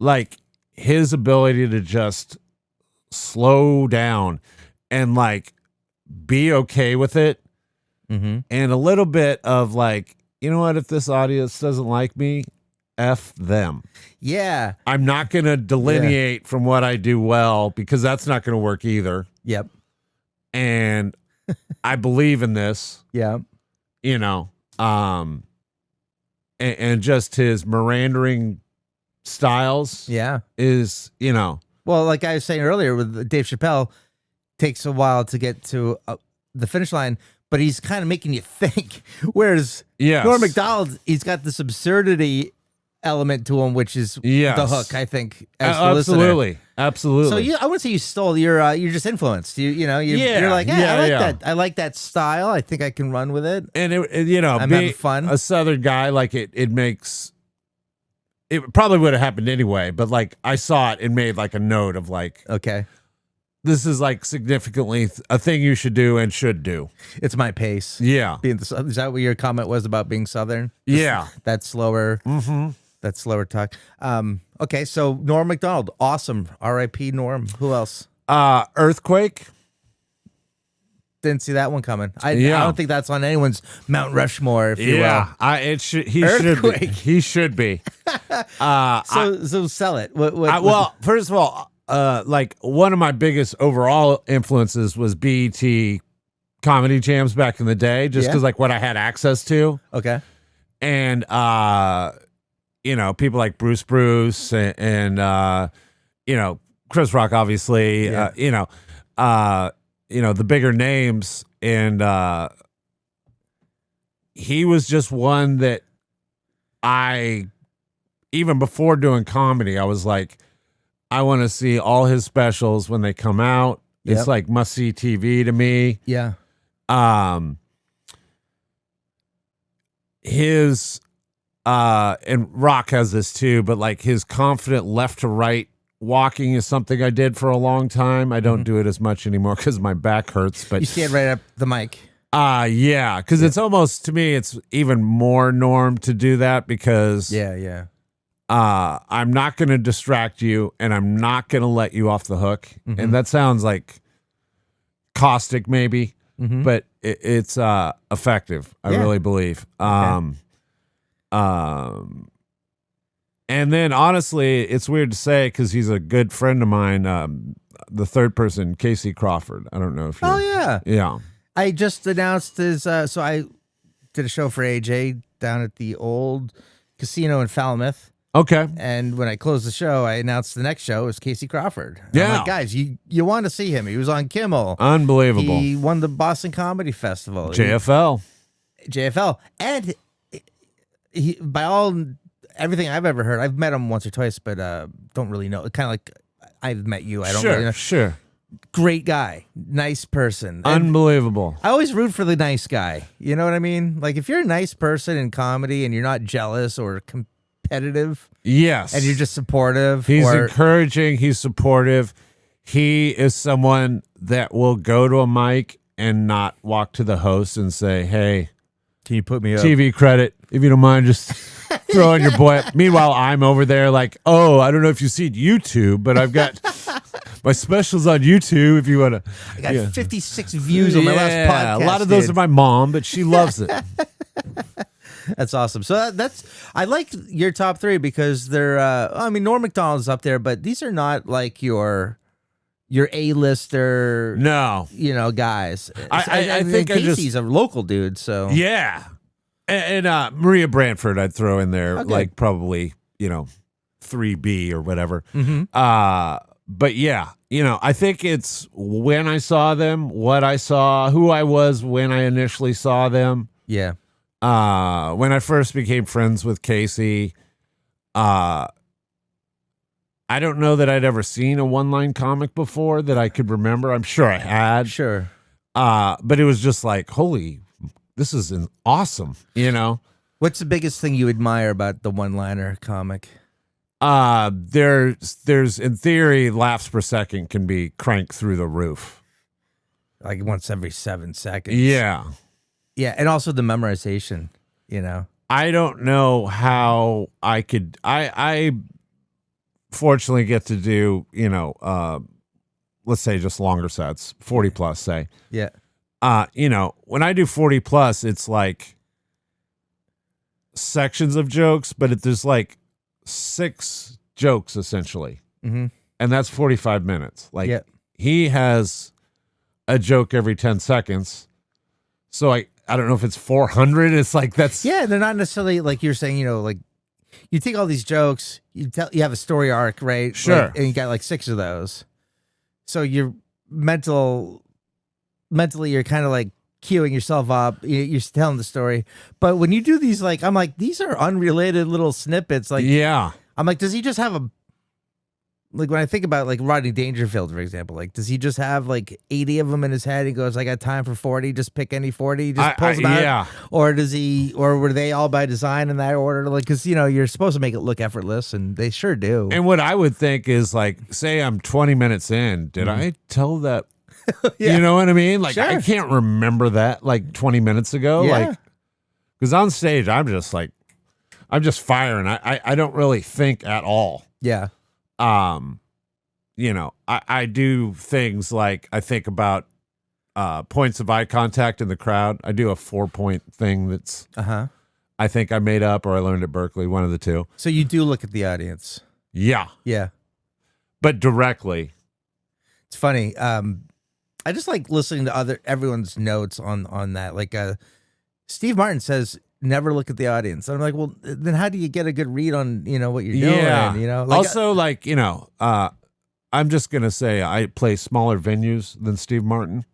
like his ability to just slow down and like be okay with it. Mm-hmm. And a little bit of like, you know what, if this audience doesn't like me, F them. Yeah. I'm not going to delineate from what I do well because that's not going to work either. Yep. And I believe in this. Yeah. You know, and just his Mirandering styles. Yeah. Is, you know. Well, like I was saying earlier with Dave Chappelle, takes a while to get to the finish line, but he's kind of making you think. Whereas Norm Macdonald, he's got this absurdity element to him, which is the hook, I think. As the absolutely, listener. absolutely. So I wouldn't say you stole. You're just influenced. You're like, I like that. I like that style. I think I can run with it. And I'm having fun. A Southern guy, like it makes. It probably would have happened anyway, but like I saw it and made like a note of like, okay, this is like significantly a thing you should do and should do. It's my pace. Yeah. Is that what your comment was about being Southern? Yeah. That slower. Mm-hmm. That slower talk. Okay, so Norm Macdonald, awesome. R.I.P. Norm. Who else? Earthquake. Didn't see that one coming. I don't think that's on anyone's Mount Rushmore, if you will. He should be. So sell it. Well, first of all, like one of my biggest overall influences was BET comedy jams back in the day, just because like what I had access to. Okay. And people like Bruce and Chris Rock, obviously. The bigger names, and he was just one that even before doing comedy, I was like, I want to see all his specials when they come out. Yep. It's like must-see TV to me. Yeah. His and Rock has this too, but like his confident left to right walking is something I did for a long time. I don't do it as much anymore because my back hurts. But you stand right up the mic. Yeah, because it's almost, to me, it's even more norm to do that because I'm not going to distract you and I'm not going to let you off the hook. Mm-hmm. And that sounds like caustic maybe, but it's effective. I really believe. Okay. And then, honestly, it's weird to say because he's a good friend of mine. The third person, Casey Crawford. I don't know if you. Oh yeah, yeah. I just announced his. So I did a show for AJ down at the old casino in Falmouth. Okay. And when I closed the show, I announced the next show is Casey Crawford. Yeah, I'm like, guys, you want to see him? He was on Kimmel. Unbelievable. He won the Boston Comedy Festival. JFL, and he by all. Everything I've ever heard, I've met him once or twice, but don't really know. Kind of like I've met you. I don't really know. Sure. Great guy. Nice person. Unbelievable. I always root for the nice guy. You know what I mean? Like if you're a nice person in comedy and you're not jealous or competitive. Yes. And you're just supportive. He's encouraging. He's supportive. He is someone that will go to a mic and not walk to the host and say, hey, can you put me up? TV credit, if you don't mind, just throw in your boy. Meanwhile, I'm over there like, oh, I don't know if you see YouTube, but I've got my specials on YouTube if you want to. I got 56 views on my last podcast. A lot of those are my mom, but she loves it. That's awesome. So I like your top three because they're, Norm Macdonald's up there, but these are not like your A-lister, guys. I think Casey's a local dude, so yeah. And Maria Brantford, I'd throw in there, like probably 3B or whatever. Mm-hmm. But yeah, I think it's when I saw them, what I saw, who I was when I initially saw them. Yeah. When I first became friends with Casey, I don't know that I'd ever seen a one-line comic before that I could remember. I'm sure I had. Sure. But it was just like, holy, this is awesome, What's the biggest thing you admire about the one-liner comic? There's in theory, laughs per second can be cranked through the roof. Like once every 7 seconds. Yeah. Yeah, and also the memorization, I don't know how I could... I fortunately get to do, let's say just longer sets, 40 plus, say. Yeah. When I do 40 plus, it's like sections of jokes, but there's like 6 jokes essentially. Mm-hmm. And that's 45 minutes. Like Yeah. he has a joke every 10 seconds. So I don't know if it's 400. It's like that's Yeah, they're not necessarily like you're saying, like you take all these jokes, you have a story arc, right? Sure. Like, and you got like 6 of those. So you're mentally you're kind of like queuing yourself up. You're telling the story. But when you do these, like, I'm like, these are unrelated little snippets. Like, yeah. I'm like, does he just have like when I think about like Rodney Dangerfield, for example, like, does he just have like 80 of them in his head? He goes, I got time for 40, just pick any 40, he just pulls them out. Yeah. Or were they all by design in that order? Like, cause you're supposed to make it look effortless, and they sure do. And what I would think is like, say I'm 20 minutes in, did I tell that? Yeah. You know what I mean? Like, Sure. I can't remember that like 20 minutes ago. Yeah. Like, because on stage, I'm just firing. I don't really think at all. Yeah. I do things like I think about points of eye contact in the crowd. I do a 4-point thing that's I think I made up or I learned at Berkeley, one of the two. So you do look at the audience. Yeah. Yeah. But directly. It's funny. I just like listening to everyone's notes on that. Like Steve Martin says, never look at the audience. And I'm like, well, then how do you get a good read on, what you're doing? Yeah. Also, I'm just going to say I play smaller venues than Steve Martin.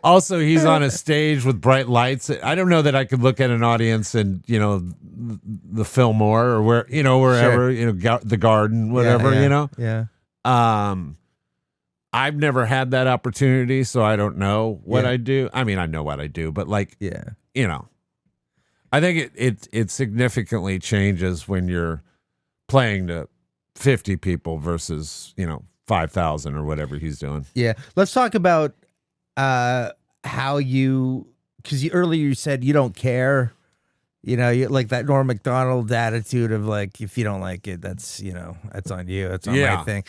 Also, he's on a stage with bright lights. I don't know that I could look at an audience and, the Fillmore or wherever, Sure. the Garden, whatever, Yeah. I've never had that opportunity, so I don't know what I do. I mean, I know what I do, but I think it significantly changes when you're playing to 50 people versus 5,000 or whatever he's doing. Yeah. Let's talk about how because earlier you said you don't care. You like that Norm Macdonald attitude of like, if you don't like it, that's that's on you. That's on my thing.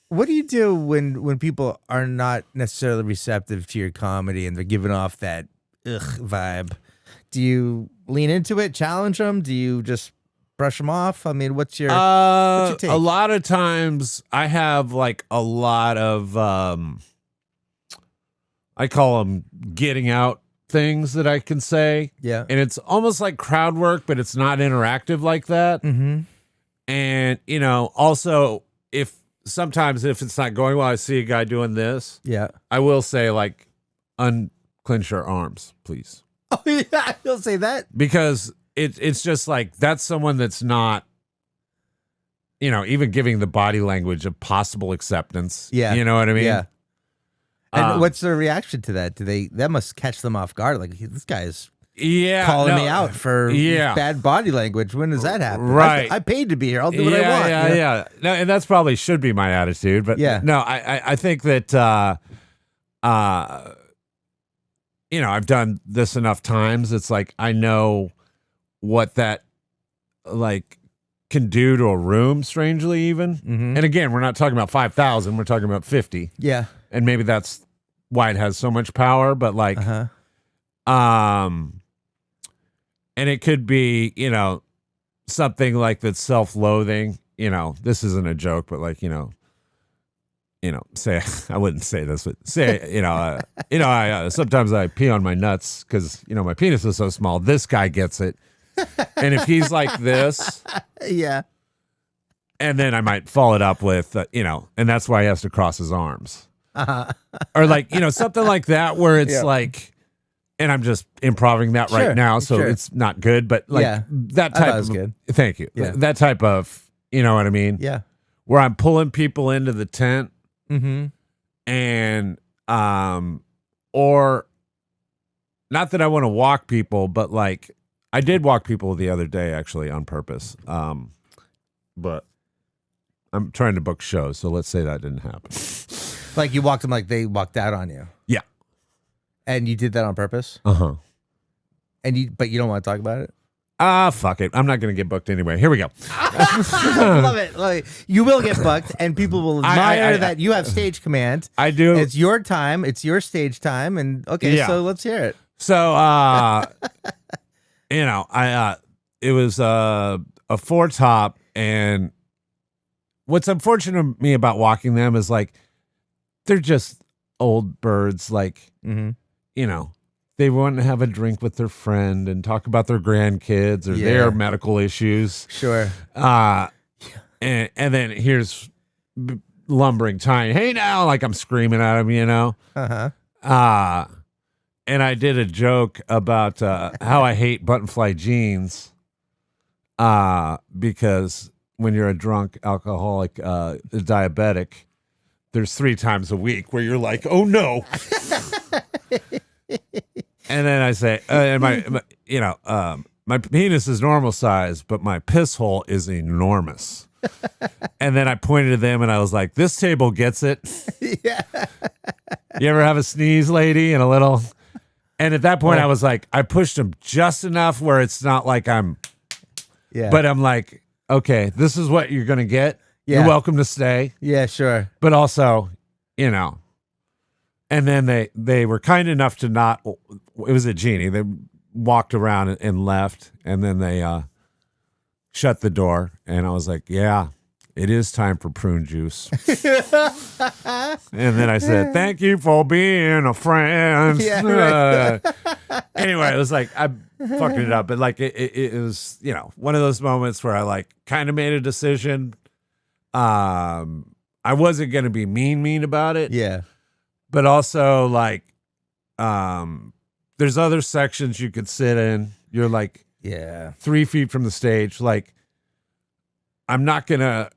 What do you do when people are not necessarily receptive to your comedy and they're giving off that vibe? Do you lean into it, challenge them? Do you just brush them off? I mean, what's your take? A lot of times I have like a lot of I call them getting out things that I can say. Yeah. And it's almost like crowd work, but it's not interactive like that. Mm-hmm. And, also sometimes if it's not going well, I see a guy doing this. Yeah. I will say like, unclench your arms, please. Oh yeah, you'll say that? Because it's just like, that's someone that's not, even giving the body language of possible acceptance. Yeah. You know what I mean? Yeah. And what's their reaction to that? That must catch them off guard. Like, this guy's calling me out for bad body language. When does that happen? Right. I paid to be here. I'll do what I want. Yeah. No, and that's probably should be my attitude. But no, I think that, I've done this enough times. It's like, I know what that like can do to a room, strangely even. Mm-hmm. And again, we're not talking about 5,000. We're talking about 50. Yeah. And maybe that's why it has so much power. But like, and it could be, something like that's self-loathing. This isn't a joke, but like, say, I wouldn't say this, but say, I sometimes I pee on my nuts because, my penis is so small. This guy gets it. And if he's like this, yeah. And then I might follow it up with, and that's why he has to cross his arms. Or like, something like that where it's like, and I'm just improvising that right now, so it's not good, but like that type of good. Thank you. Yeah. That type of, you know what I mean? Yeah. Where I'm pulling people into the tent and or not that I want to walk people, but like I did walk people the other day actually on purpose. But I'm trying to book shows, so let's say that didn't happen. Like you walked them like they walked out on you. Yeah. And you did that on purpose? Uh-huh. But you don't want to talk about it? Fuck it. I'm not going to get booked anyway. Here we go. Love it. Like, you will get booked, and people will admire that you have stage command. I do. It's your time. It's your stage time. And okay, so let's hear it. So, it was a 4-top, and what's unfortunate to me about walking them is like they're just old birds, like they want to have a drink with their friend and talk about their grandkids or their medical issues. Sure. And then here's lumbering Tiny. Hey now, like I'm screaming at him, Uh-huh. And I did a joke about how I hate button-fly jeans because when you're a drunk alcoholic diabetic, there's 3 times a week where you're like, oh no. And then I say, my penis is normal size, but my piss hole is enormous. And then I pointed to them and I was like, this table gets it. Yeah. You ever have a sneeze, lady, and a little... And at that point, I was like, I pushed him just enough where it's not like I'm... Yeah. But I'm like, okay, this is what you're going to get. Yeah. You're welcome to stay. Yeah, sure. But also, And then they were kind enough to not... It was a genie. They walked around and left. And then they shut the door. And I was like, yeah, it is time for prune juice. And then I said, thank you for being a friend. Yeah, right. Anyway, it was like, I fucked it up. But like, it was, one of those moments where I like kind of made a decision. I wasn't going to be mean about it. Yeah. But also like, there's other sections you could sit in. You're like 3 feet from the stage. Like, I'm not going to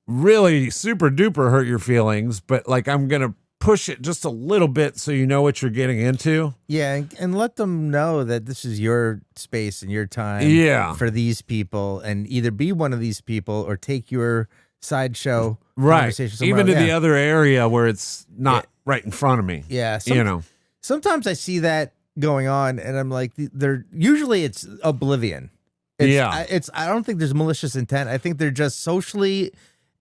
really super duper hurt your feelings, but like I'm going to push it just a little bit so you know what you're getting into. Yeah, and let them know that this is your space and your time for these people, and either be one of these people or take your sideshow conversation somewhere even else. to the other area where it's not right in front of me. Yeah. Sometimes I see that going on and I'm like, usually it's oblivion. I don't think there's malicious intent. I think they're just socially...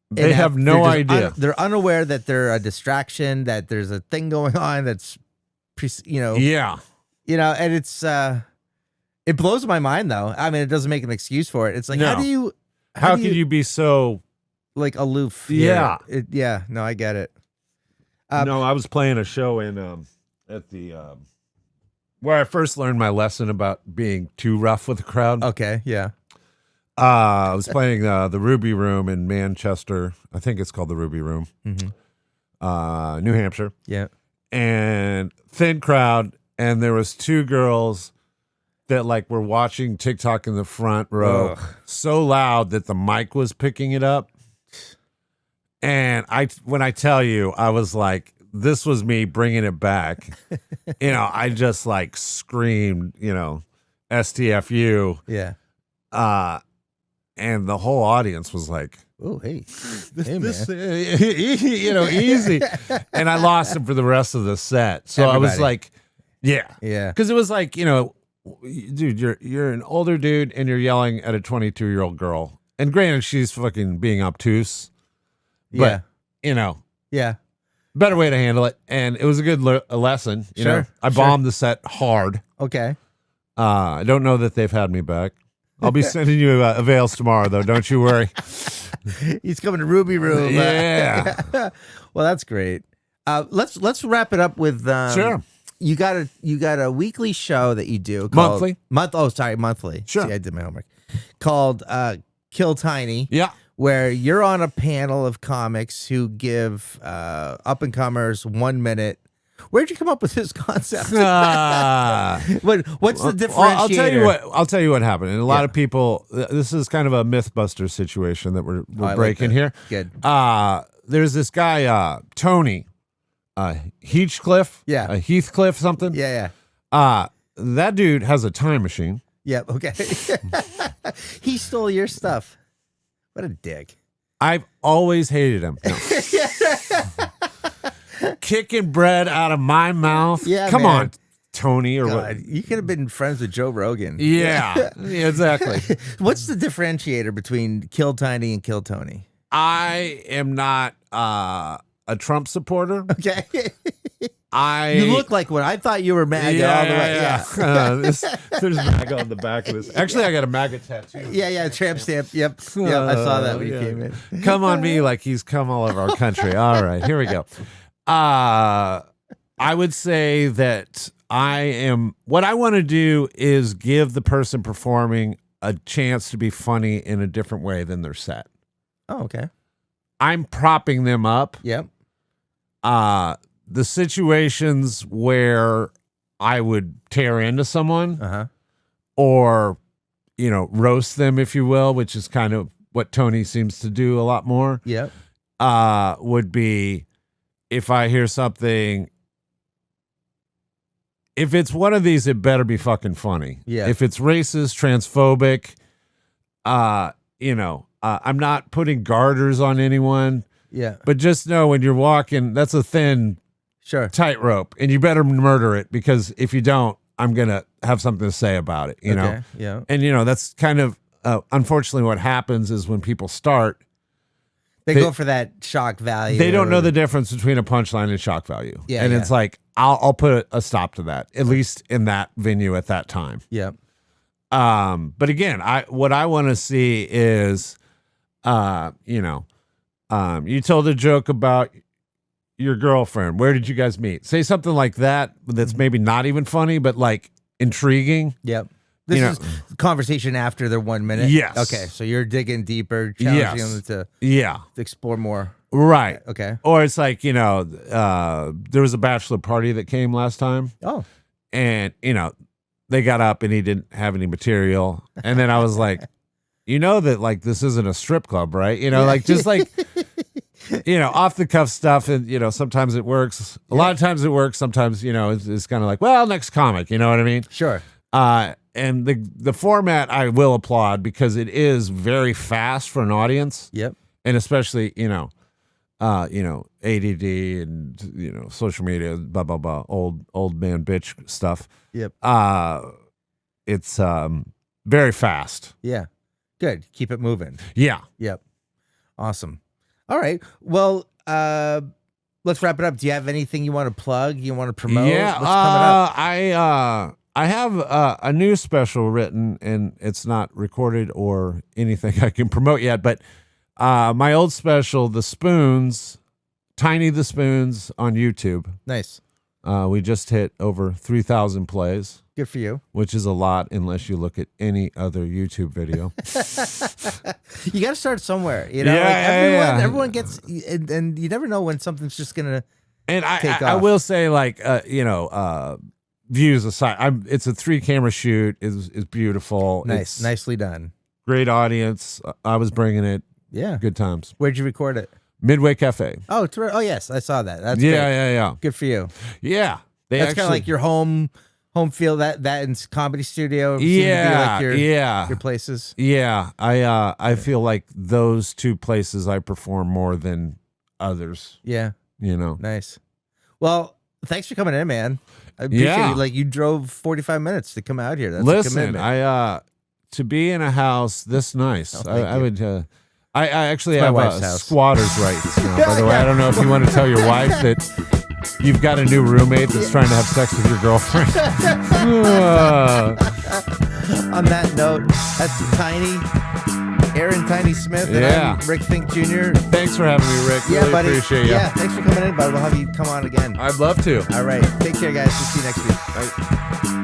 They have no idea. They're unaware that they're a distraction, that there's a thing going on that's, Yeah. And it's, it blows my mind though. I mean, it doesn't make an excuse for it. It's like, how can you be so like aloof? Yeah. No, I get it. No, I was playing a show in, at the, where I first learned my lesson about being too rough with the crowd. Okay. Yeah. I was playing the Ruby Room in Manchester. I think it's called the Ruby Room, New Hampshire. Yeah, and thin crowd, and there was 2 girls that like were watching TikTok in the front row, so loud that the mic was picking it up. And when I tell you, I was like, this was me bringing it back. I just like screamed, STFU. Yeah. And the whole audience was like, "Oh, hey, easy." And I lost him for the rest of the set. So I was like, yeah, because it was like, dude, you're an older dude and you're yelling at a 22-year-old girl. And granted, she's fucking being obtuse, but better way to handle it. And it was a good lesson. You know, I bombed the set hard. Okay. I don't know that they've had me back. I'll be sending you avails tomorrow, though. Don't you worry. He's coming to Ruby Room. Yeah. Well, that's great. Let's wrap it up with sure. You got a weekly show that you do called monthly. Sure. See, I did my homework. Called Kill Tiny. Yeah. Where you're on a panel of comics who give up and comers 1 minute. Where'd you come up with this concept? What's the differentiator? I'll tell you what happened. And a lot of people, this is kind of a Mythbuster situation that we're breaking here. Good. There's this guy, Tony, Heathcliff. Yeah. Heathcliff something. Yeah. That dude has a time machine. Yeah. Okay. He stole your stuff. What a dick. I've always hated him. No. Kicking bread out of my mouth. Yeah, come man. on, Tony. Or God, what? You could have been friends with Joe Rogan. Yeah, exactly. What's the differentiator between Kill Tiny and Kill Tony? I am not a Trump supporter. Okay. You look like one. I thought you were MAGA all the way. There's MAGA on the back of this. Actually, I got a MAGA tattoo. Yeah, tramp stamp. Yep. I saw that when you came in. Come on me like he's come all over our country. All right, here we go. I would say that what I want to do is give the person performing a chance to be funny in a different way than their set. Oh, okay. I'm propping them up. Yep. The situations where I would tear into someone or, roast them, if you will, which is kind of what Tony seems to do a lot more. Yep. Would be if I hear something. If it's one of these, it better be fucking funny. Yeah. If it's racist, transphobic, I'm not putting garters on anyone. Yeah. But just know when you're walking, that's a thin tightrope, and you better murder it, because if you don't, I'm going to have something to say about it, you know? Yeah. And, that's kind of, unfortunately, what happens is when people start, they go for that shock value. They don't know the difference between a punchline and shock value. Yeah. And it's like, I'll put a stop to that, at least in that venue at that time. Yeah. But again, what I want to see is, you told a joke about your girlfriend. Where did you guys meet? Say something like that that's maybe not even funny, but like intriguing. Yep. This is conversation after their 1 minute. Yes. Okay. So you're digging deeper, challenging them to explore more. Right. Okay. Or it's like, there was a bachelor party that came last time. Oh. And, they got up and he didn't have any material. And then I was like, that like this isn't a strip club, right? Like just like, off the cuff stuff. And, sometimes it works. A lot of times it works. Sometimes, it's kind of like, well, next comic, you know what I mean? Sure. And the format I will applaud, because it is very fast for an audience. Yep. And especially, ADD and, social media, blah, blah, blah, old man bitch stuff. Yep. It's very fast. Yeah. Good. Keep it moving. Yeah. Yep. Awesome. All right. Well, let's wrap it up. Do you have anything you want to plug? You want to promote? Yeah. What's coming up? I have a new special written, and it's not recorded or anything I can promote yet, but my old special, The Spoons, Tiny the Spoons on YouTube. Nice. We just hit over 3,000 plays. Good for you. Which is a lot unless you look at any other YouTube video. You got to start somewhere. Everyone gets, and you never know when something's just going to take off. I will say, like, views aside, it's a 3-camera shoot. Is beautiful. Nice. Nicely done. Great audience. I was bringing it. Yeah. Good times. Where'd you record it? Midway Cafe. Oh, yes. I saw that. That's yeah. Good for you. Yeah. That's kind of like your home feel, that in comedy studio. Your places. Yeah. I feel like those two places I perform more than others. Yeah. Nice. Well, thanks for coming in, man. I appreciate you. Like, you drove 45 minutes to come out here. That's a commitment. To be in a house this nice, I would. I actually have house. Squatter's rights now, by the way. I don't know if you want to tell your wife that you've got a new roommate that's trying to have sex with your girlfriend. On that note, that's Aaron Tiny Smith, and I'm Rick Fink Jr. Thanks for having me, Rick. Yeah, really buddy. Appreciate you. Yeah, thanks for coming in, bud. We'll have you come on again. I'd love to. All right. Take care, guys. We'll see you next week. Bye.